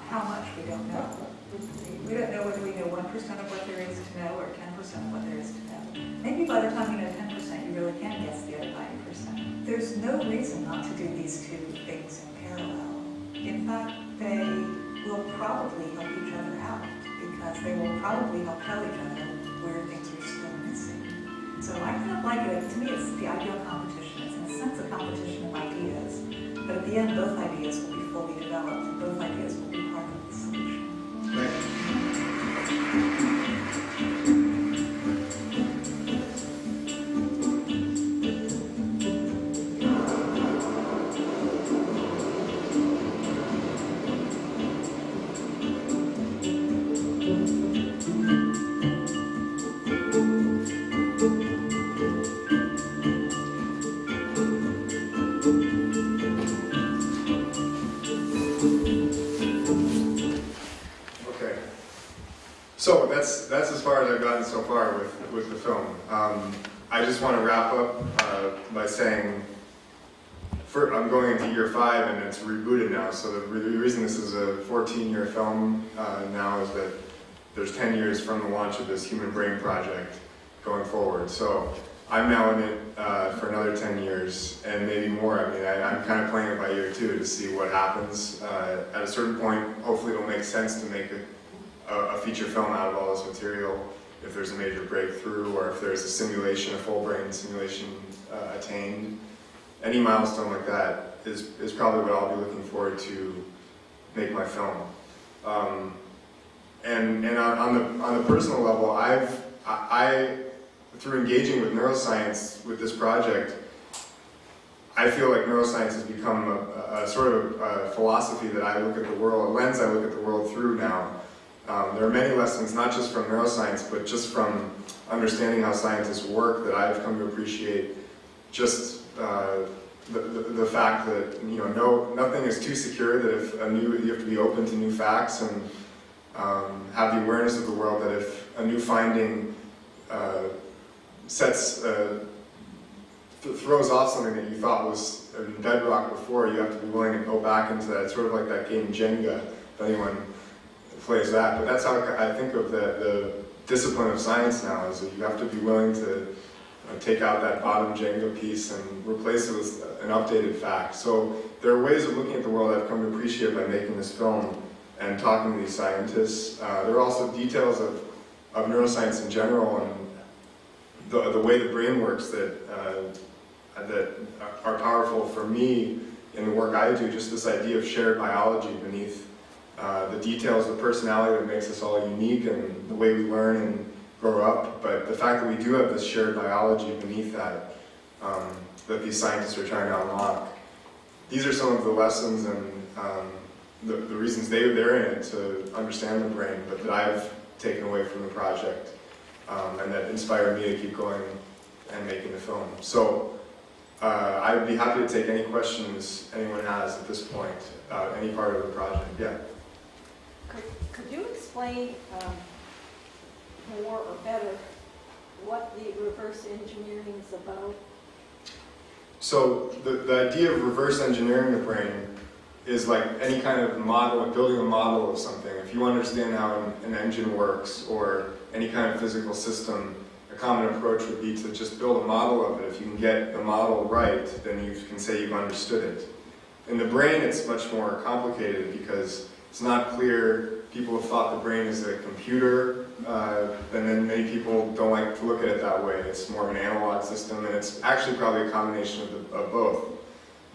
How much we don't know. We don't know whether we know 1% of what there is to know or 10% of what there is to know. Maybe by the time you know 10%, you really can guess the other 90%. There's no reason not to do these two things in parallel. In fact, they will probably help each other out. because they will probably help tell each other where things are still missing. So I kind of like it. To me, it's the ideal competition. It's in a sense a competition of ideas. But at the end, both ideas will be fully developed, and both ideas will be part of the solution. Okay. So that's as far as I've gotten so far with the film. I just want to wrap up by saying, I'm going into year 5 and it's rebooted now. So the reason this is a 14-year film now is that there's 10 years from the launch of this Human Brain Project going forward. So I'm now in it for another 10 years and maybe more. I mean, I'm kind of playing it by ear too to see what happens. At a certain point, hopefully it'll make sense to make a feature film out of all this material if there's a major breakthrough or if there's a simulation, a full brain simulation attained. Any milestone like that is probably what I'll be looking forward to make my film. And on the personal level, I through engaging with neuroscience with this project, I feel like neuroscience has become a sort of philosophy that I look at the world, a lens I look at the world through now. There are many lessons, not just from neuroscience, but just from understanding how scientists work, that I've come to appreciate just the fact that nothing is too secure, that if you have to be open to new facts and have the awareness of the world that if a new finding throws off something that you thought was bedrock before, you have to be willing to go back into that. It's sort of like that game Jenga, if anyone plays that. But that's how I think of the discipline of science now, is that you have to be willing to take out that bottom Jenga piece and replace it with an updated fact. So there are ways of looking at the world I've come to appreciate by making this film and talking to these scientists. There are also details of neuroscience in general and the way the brain works that are powerful for me in the work I do. Just this idea of shared biology beneath the details, the personality that makes us all unique and the way we learn and grow up. But the fact that we do have this shared biology beneath that, that these scientists are trying to unlock. These are some of the lessons and the reasons they're in it, to understand the brain, but that I've taken away from the project. And that inspired me to keep going and making the film. So I'd be happy to take any questions anyone has at this point, any part of the project. Yeah. Could you explain more or better what the reverse engineering is about? So the idea of reverse engineering the brain is like any kind of model, building a model of something. If you understand how an engine works or any kind of physical system, a common approach would be to just build a model of it. If you can get the model right, then you can say you've understood it. In the brain, it's much more complicated because it's not clear. People have thought the brain is a computer, and then many people don't like to look at it that way. It's more of an analog system, and it's actually probably a combination of both.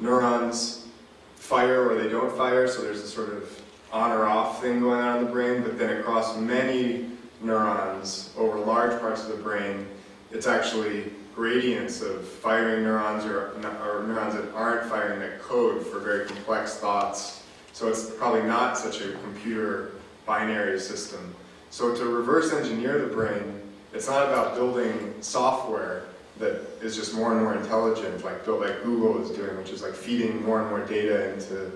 Neurons fire or they don't fire, so there's a sort of on or off thing going on in the brain, but then across many neurons over large parts of the brain, it's actually gradients of firing neurons or neurons that aren't firing that code for very complex thoughts. So it's probably not such a computer binary system. So to reverse engineer the brain, it's not about building software that is just more and more intelligent, like Google is doing, which is like feeding more and more data into the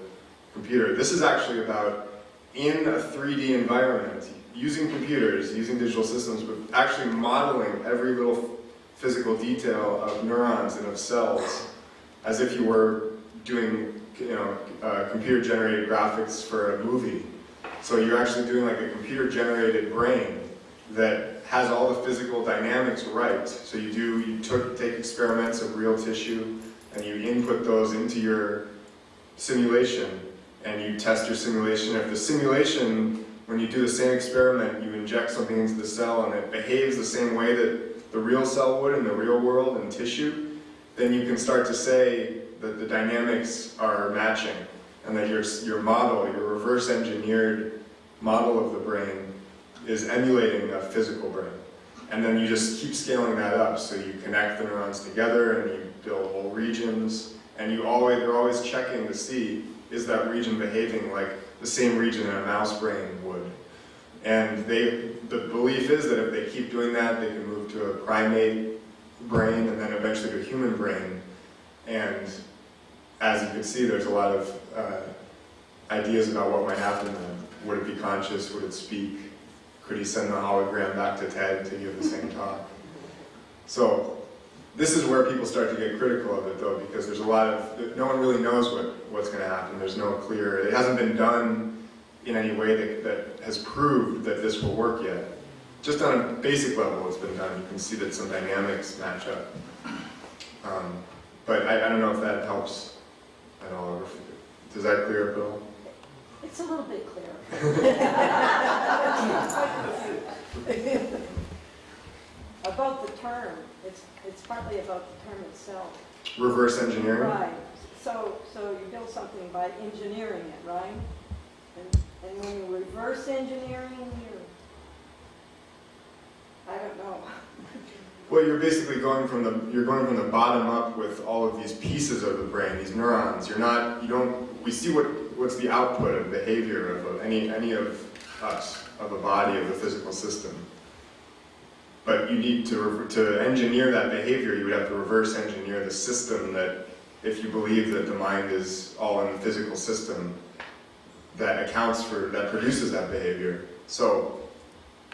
computer. This is actually about, in a 3D environment, using computers, using digital systems, but actually modeling every little physical detail of neurons and of cells as if you were doing computer-generated graphics for a movie. So you're actually doing like a computer-generated brain that has all the physical dynamics right. So you take experiments of real tissue and you input those into your simulation and you test your simulation. If the simulation when you do the same experiment, you inject something into the cell and it behaves the same way that the real cell would in the real world in tissue, then you can start to say that the dynamics are matching and that your model, your reverse engineered model of the brain is emulating a physical brain. And then you just keep scaling that up, so you connect the neurons together and you build whole regions, and you're always checking to see, is that region behaving like the same region in a mouse brain would? And the belief is that if they keep doing that, they can move to a primate brain and then eventually to a human brain. And as you can see, there's a lot of ideas about what might happen then. Would it be conscious? Would it speak? Could he send the hologram back to Ted to give the same talk? So this is where people start to get critical of it, though, because there's a lot of, no one really knows what's going to happen. There's no clear, it hasn't been done in any way that has proved that this will work yet. Just on a basic level it's been done. You can see that some dynamics match up. But I don't know if that helps at all. Does that clear up at all? It's a little bit clearer. About the term, it's partly about the term itself. Reverse engineering? Right. So you build something by engineering it, right? And when you're reverse engineering, I don't know. Well, you're basically going from the bottom up with all of these pieces of the brain, these neurons. We see what's the output of behavior of any of us, of a body, of the physical system. But you need to engineer that behavior, you would have to reverse engineer the system that, if you believe that the mind is all in the physical system, that produces that behavior. So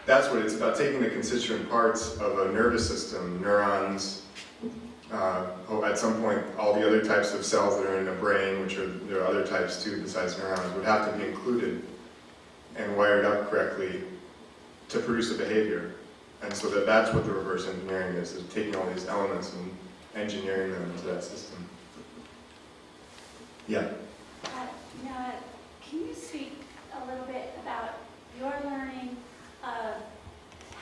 that's what it's about, taking the constituent parts of a nervous system, neurons, at some point all the other types of cells that are in a brain, there are other types too besides neurons, would have to be included and wired up correctly to produce a behavior. And so that's what the reverse engineering is taking all these elements and engineering them into that system. Yeah? Noah, can you speak a little bit about your learning of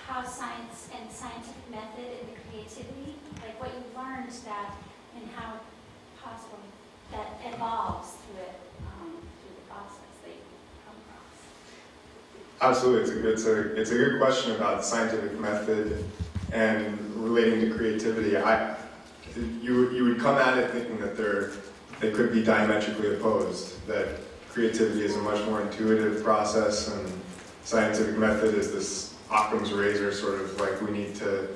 how science and scientific method and the creativity, like what you learned that and how possible that evolves through it, through the process that you come across? Absolutely, it's a good question about scientific method and relating to creativity. You would come at it thinking that they could be diametrically opposed, that creativity is a much more intuitive process and scientific method is this Occam's razor, sort of like we need to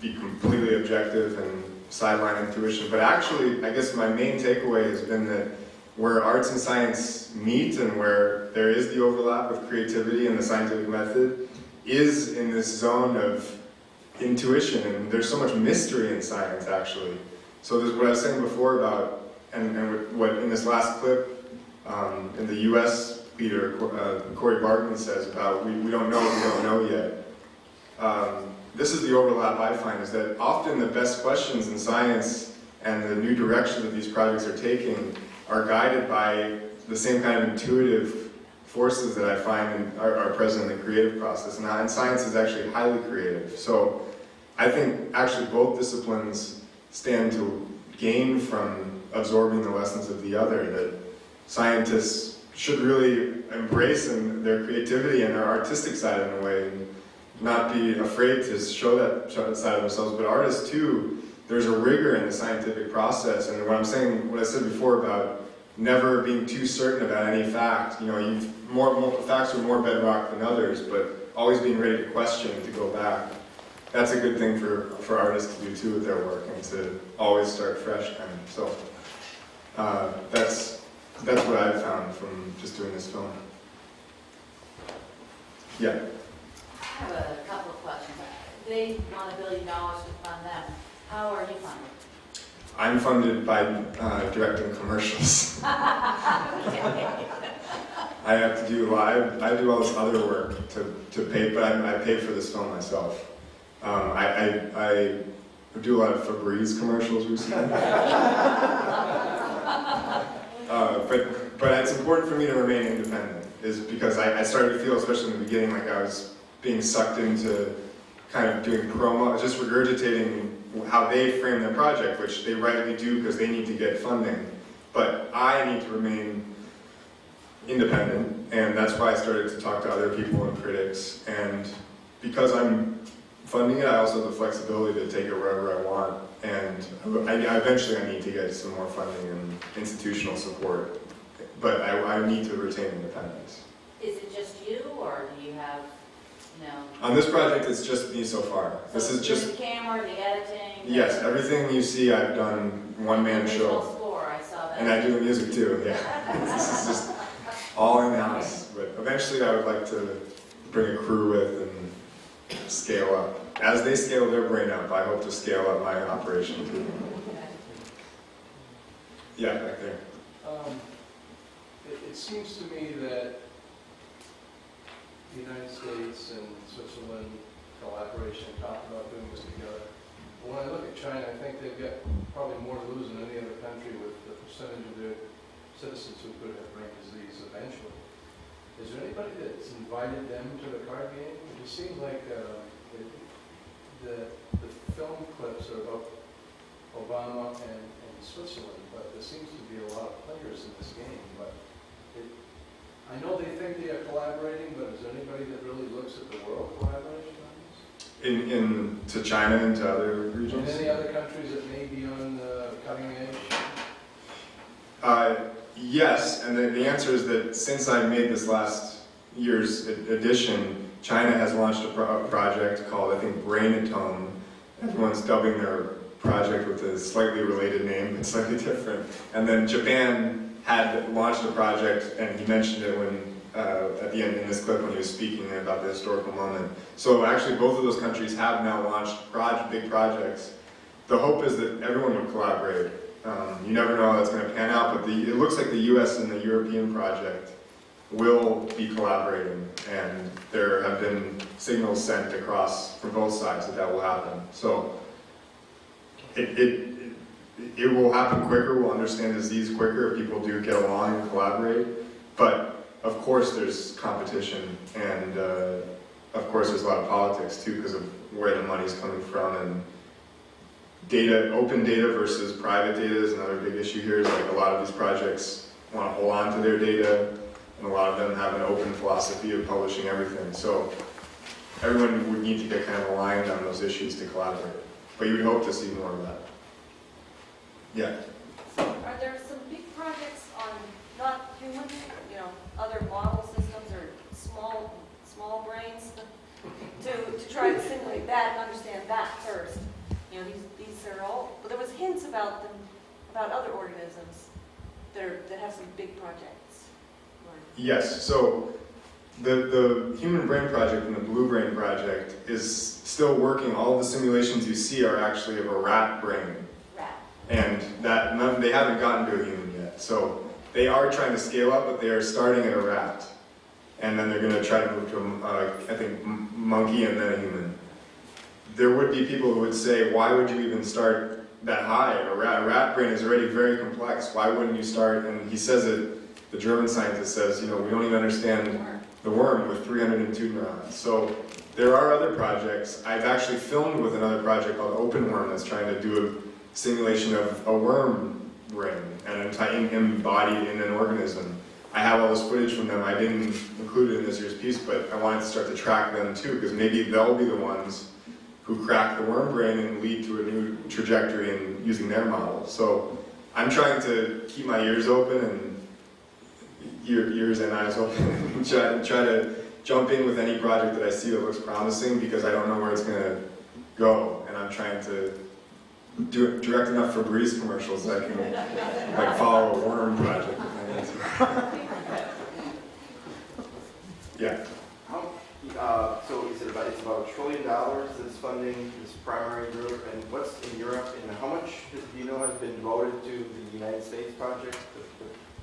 be completely objective and sideline intuition. But actually, I guess my main takeaway has been that where arts and science meet and where there is the overlap with creativity and the scientific method is in this zone of intuition, and there's so much mystery in science actually. So there's what I was saying before about, and what in this last clip, in the US leader, Corey Barton says about we don't know what we don't know yet. This is the overlap I find, is that often the best questions in science and the new direction that these projects are taking are guided by the same kind of intuitive forces that I find are present in the creative process. And science is actually highly creative. So I think actually both disciplines stand to gain from absorbing the lessons of the other, that scientists should really embrace their creativity and their artistic side in a way, and not be afraid to show that side of themselves. But artists too, there's a rigor in the scientific process, and what I said before about never being too certain about any fact. Facts are more bedrock than others, but always being ready to question, to go back. That's a good thing for artists to do too with their work, and to always start fresh kind of. So that's what I've found from just doing this film. Yeah. I have a couple of questions. They want $1 billion to fund them. How are you funded? I'm funded by directing commercials. I have to do I do all this other work to pay, but I pay for this film myself. I do a lot of Febreze commercials recently. But it's important for me to remain independent. is because I started to feel, especially in the beginning, like I was being sucked into kind of doing promo, just regurgitating how they frame their project, which they rightly do because they need to get funding. But I need to remain independent, and that's why I started to talk to other people and critics. And because I'm funding it, I also have the flexibility to take it wherever I want. And eventually I need to get some more funding and institutional support. But I need to retain independence. Is it just you, or do you have, On this project, it's just me so far. This is just... the camera, the editing? Yes, everything you see I've done one-man show. Score, I saw that. And I do the music too, yeah. This is just all in-house. But eventually I would like to bring a crew with and scale up. As they scale their brain up, I hope to scale up my operation too. Yeah, back there. It seems to me that the United States and Switzerland collaboration talk about doing this together. But when I look at China, I think they've got probably more to lose than any other country with the percentage of their citizens who could have brain disease eventually. Is there anybody that's invited them to the card game? It just seems like the film clips are about Obama and Switzerland, but there seems to be a lot of players in this game. But I know they think they are collaborating, but is there anybody that really looks at the world collaboration on this? To China and to other regions? And any other countries that may be on the cutting edge? Yes, and the answer is that since I made this last year's edition, China has launched a project called, I think, Brainatome. Everyone's dubbing their project with a slightly related name, but slightly different. And then Japan had launched a project, and he mentioned it when at the end in this clip when he was speaking about the historical moment. So actually both of those countries have now launched big projects. The hope is that everyone would collaborate. You never know how that's going to pan out, but it looks like the US and the European project will be collaborating, and there have been signals sent across from both sides that will happen. So it will happen quicker, we'll understand disease quicker if people do get along and collaborate, but of course there's competition, and of course there's a lot of politics too because of where the money's coming from, and data, open data versus private data is another big issue here. Is like a lot of these projects want to hold on to their data, and a lot of them have an open philosophy of publishing everything. So everyone would need to get kind of aligned on those issues to collaborate. But you would hope to see more of that. Yeah. Are there some big projects on not human, other model systems or small brains to try to simulate that and understand that first? These are all, but there was hints about them, about other organisms that have some big projects. Yes, so the Human Brain Project and the Blue Brain Project is still working. All the simulations you see are actually of a rat brain. And they haven't gotten to a human yet. So they are trying to scale up, but they are starting at a rat. And then they're going to try to move to, I think, monkey and then a human. There would be people who would say, why would you even start that high? A rat brain is already very complex. Why wouldn't you start? And he says it, the German scientist says, we don't even understand the worm with 302 neurons. So there are other projects. I've actually filmed with another project called Open Worm that's trying to do a simulation of a worm brain and embodied in an organism. I have all this footage from them. I didn't include it in this year's piece, but I wanted to start to track them too, because maybe they'll be the ones who crack the worm brain and lead to a new trajectory in using their model. So I'm trying to keep my ears open and ears and eyes open and try to jump in with any project that I see that looks promising, because I don't know where it's going to go, and I'm trying to do it direct enough for Breeze commercials that I can follow a worm project. Yeah. So is it's about $1 trillion that's funding this primary group, and what's in Europe, and how much do you know has been devoted to the United States project,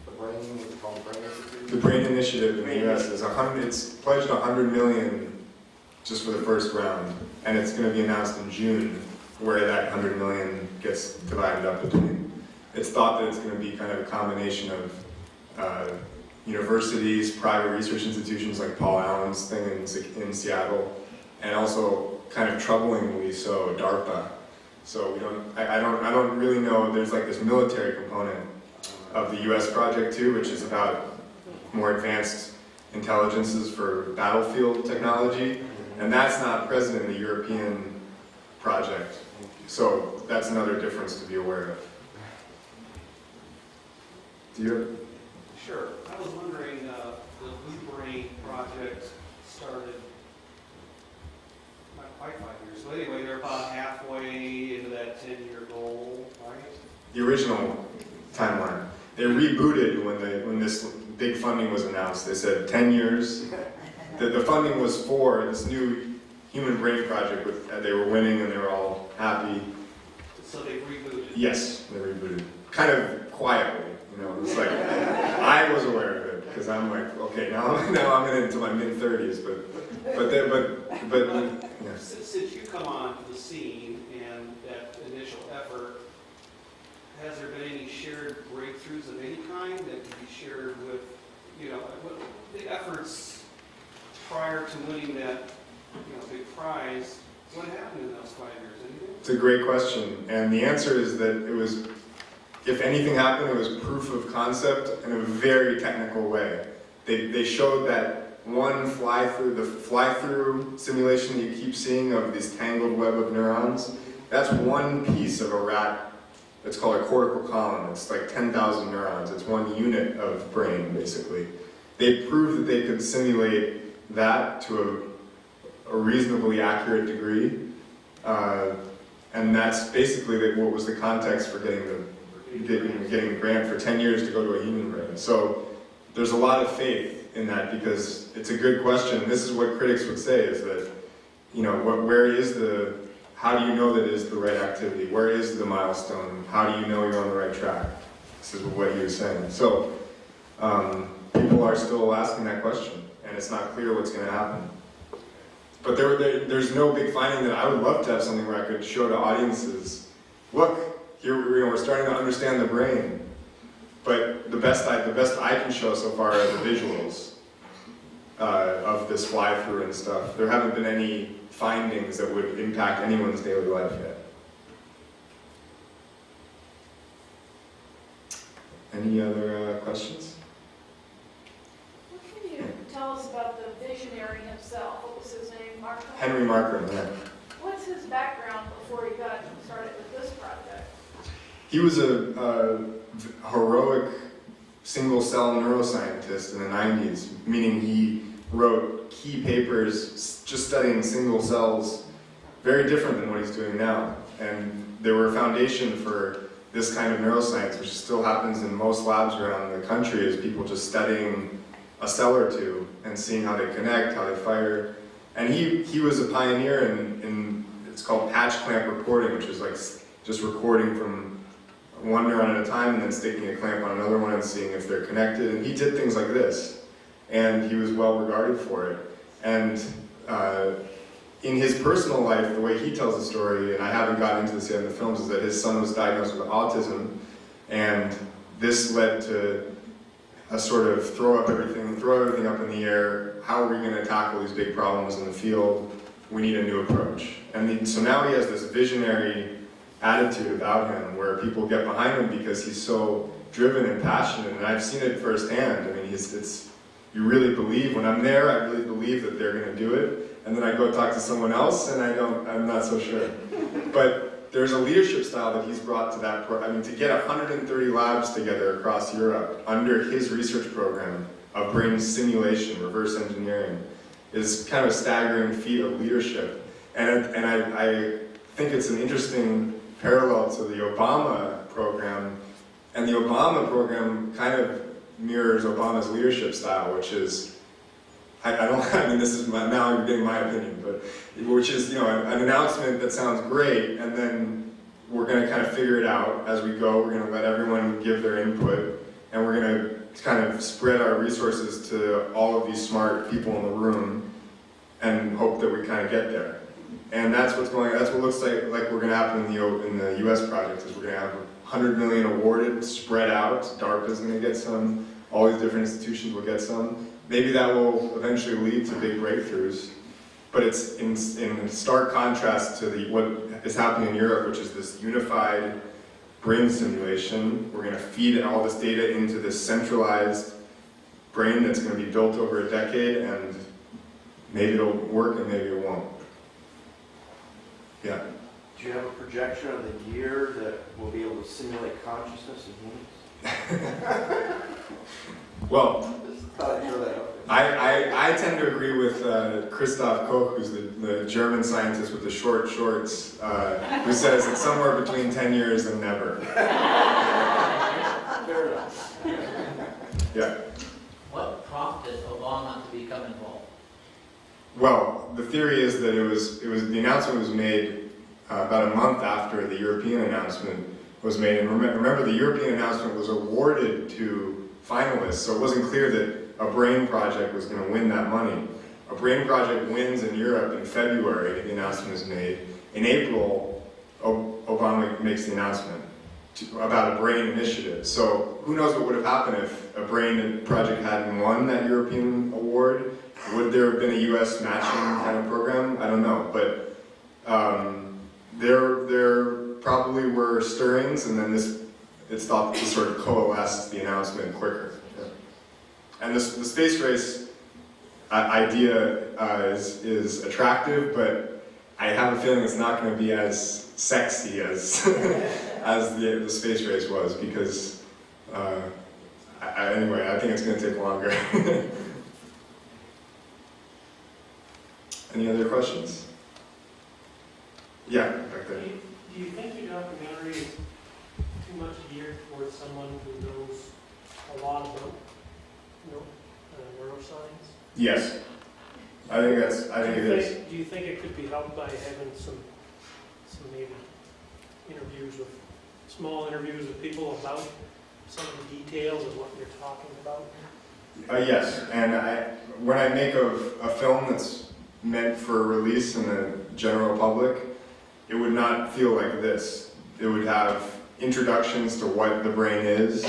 the brain, what's it called, the Brain Institute? The Brain Initiative in the US is it's pledged $100 million just for the first round, and it's going to be announced in June where that $100 million gets divided up between. It's thought that it's going to be kind of a combination of universities, private research institutions like Paul Allen's thing in Seattle, and also kind of troublingly so DARPA. So I don't really know. There's like this military component of the U.S. project too, which is about more advanced intelligences for battlefield technology, and that's not present in the European project. So that's another difference to be aware of. Do you? Sure. I was wondering, the Blue Brain project started not quite 5 years. So anyway, they're about halfway into that 10-year goal, right? The original timeline. They rebooted when this big funding was announced. They said 10 years. The funding was for this new human brain project. They were winning and they were all happy. So they rebooted? Yes, they rebooted. Kind of quietly. It's like, I was aware of it, because I'm like, okay, now I'm into my mid-30s, but yes. Since you come onto the scene and that initial effort, has there been any shared breakthroughs of any kind that can be shared with, the efforts prior to winning that, big prize? What happened in those 5 years? Anything? It's a great question, and the answer is that it was, if anything happened, it was proof of concept in a very technical way. They showed that one the fly-through simulation you keep seeing of this tangled web of neurons, that's one piece of a rat. It's called a cortical column. It's like 10,000 neurons. It's one unit of brain, basically. They proved that they could simulate that to a reasonably accurate degree, and that's basically what was the context for getting the grant for 10 years to go to a human brain. So there's a lot of faith in that, because it's a good question. This is what critics would say, is that, how do you know that it is the right activity? Where is the milestone? How do you know you're on the right track? This is what he was saying. So people are still asking that question, and it's not clear what's going to happen. But there's no big finding that I would love to have something where I could show to audiences, look, here we're starting to understand the brain. But the best I can show so far are the visuals of this fly-through and stuff. There haven't been any findings that would impact anyone's daily life yet. Any other questions? What can you tell us about the visionary himself? What was his name? Markham? Henry Markham, yeah. What's his background before he got started with this project? He was a heroic single-cell neuroscientist in the 90s, meaning he wrote key papers just studying single cells, very different than what he's doing now. And they were a foundation for this kind of neuroscience, which still happens in most labs around the country, is people just studying a cell or two and seeing how they connect, how they fire. And he was a pioneer in it's called patch clamp recording, which is like just recording from one neuron at a time and then sticking a clamp on another one and seeing if they're connected. And he did things like this, and he was well regarded for it. And in his personal life, the way he tells the story, and I haven't gotten into this yet in the films, is that his son was diagnosed with autism, and this led to a sort of throw everything up in the air. How are we going to tackle these big problems in the field? We need a new approach. And so now he has this visionary attitude about him where people get behind him because he's so driven and passionate, and I've seen it firsthand. I mean, you really believe, when I'm there, I really believe that they're going to do it, and then I go talk to someone else and I'm not so sure. But there's a leadership style that he's brought to that, to get 130 labs together across Europe under his research program of brain simulation, reverse engineering, is kind of a staggering feat of leadership. And I think it's an interesting parallel to the Obama program, and the Obama program kind of mirrors Obama's leadership style, which is, this is now you're getting my opinion, but which is, an announcement that sounds great, and then we're going to kind of figure it out as we go. We're going to let everyone give their input, and we're going to kind of spread our resources to all of these smart people in the room, and hope that we kind of get there. And that's what looks like we're going to happen in the U.S. project, is we're going to have 100 million awarded, spread out. DARPA's going to get some, all these different institutions will get some. Maybe that will eventually lead to big breakthroughs. But it's in stark contrast to what is happening in Europe, which is this unified brain simulation. We're going to feed all this data into this centralized brain that's going to be built over a decade, and maybe it'll work and maybe it won't. Yeah. Do you have a projection of the year that we'll be able to simulate consciousness in humans? Well, Just thought I'd throw that out there. I tend to agree with Christoph Koch, who's the German scientist with the short shorts, who says it's somewhere between 10 years and never. Fair enough. Yeah. What prompted Obama to become involved? Well, the theory is that the announcement was made about a month after the European announcement was made. And remember, the European announcement was awarded to finalists, so it wasn't clear that a brain project was going to win that money. A brain project wins in Europe in February, the announcement is made. In April, Obama makes the announcement about a brain initiative. So who knows what would have happened if a brain project hadn't won that European award? Would there have been a US matching kind of program? I don't know, but there probably were stirrings, and then it's thought to sort of coalesce the announcement quicker. Yeah. And the space race idea is attractive, but I have a feeling it's not going to be as sexy as as the space race was, because anyway, I think it's going to take longer. Any other questions? Yeah, back there. Do you think your documentary is too much geared towards someone who knows a lot about neuroscience? Yes. I think it is. Do you think it could be helped by having some maybe small interviews with people about some of the details of what you're talking about? Yes, and when I make a film that's meant for release in the general public, it would not feel like this. It would have introductions to what the brain is,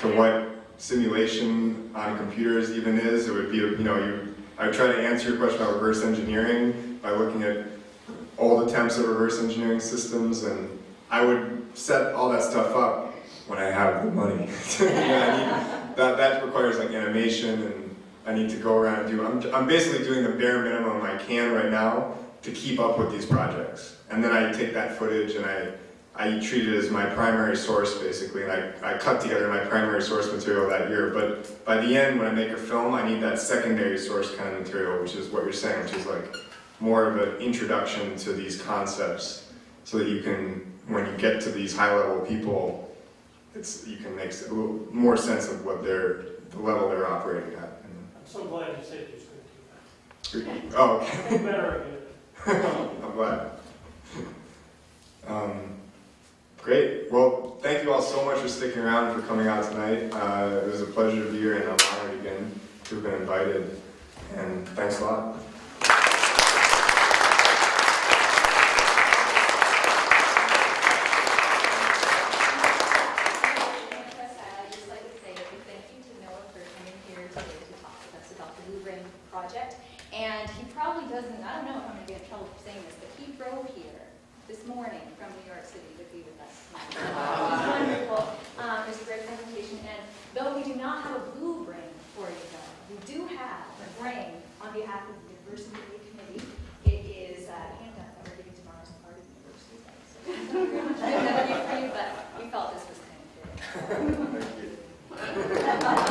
to what simulation on computers even is. It would be, I would try to answer your question about reverse engineering by looking at old attempts at reverse engineering systems, and I would set all that stuff up when I have the money. That requires like animation, and I need to go around and I'm basically doing the bare minimum I can right now to keep up with these projects. And then I take that footage and I treat it as my primary source, basically, and I cut together my primary source material that year. But by the end, when I make a film, I need that secondary source kind of material, which is what you're saying, which is like more of an introduction to these concepts, so that you can, when you get to these high-level people, you can make a little more sense of what the level they're operating at. I'm so glad you said you was going to do that. Oh, I better I'm glad. Great. Well, thank you all so much for sticking around and for coming out tonight. It was a pleasure to be here, and I'm honored again to have been invited. And thanks a lot. Project, and he probably doesn't, I don't know if I'm going to get in trouble for saying this, but he drove here this morning from New York City to be with us tonight. It was wonderful. It was a great presentation, and though we do not have a blue brain for you, though, we do have a brain on behalf of the University Committee. It is a handout that we're giving tomorrow as part of the university day. So thank you very much. I didn't have any for you, but we felt this was kind of fitting. Thank you.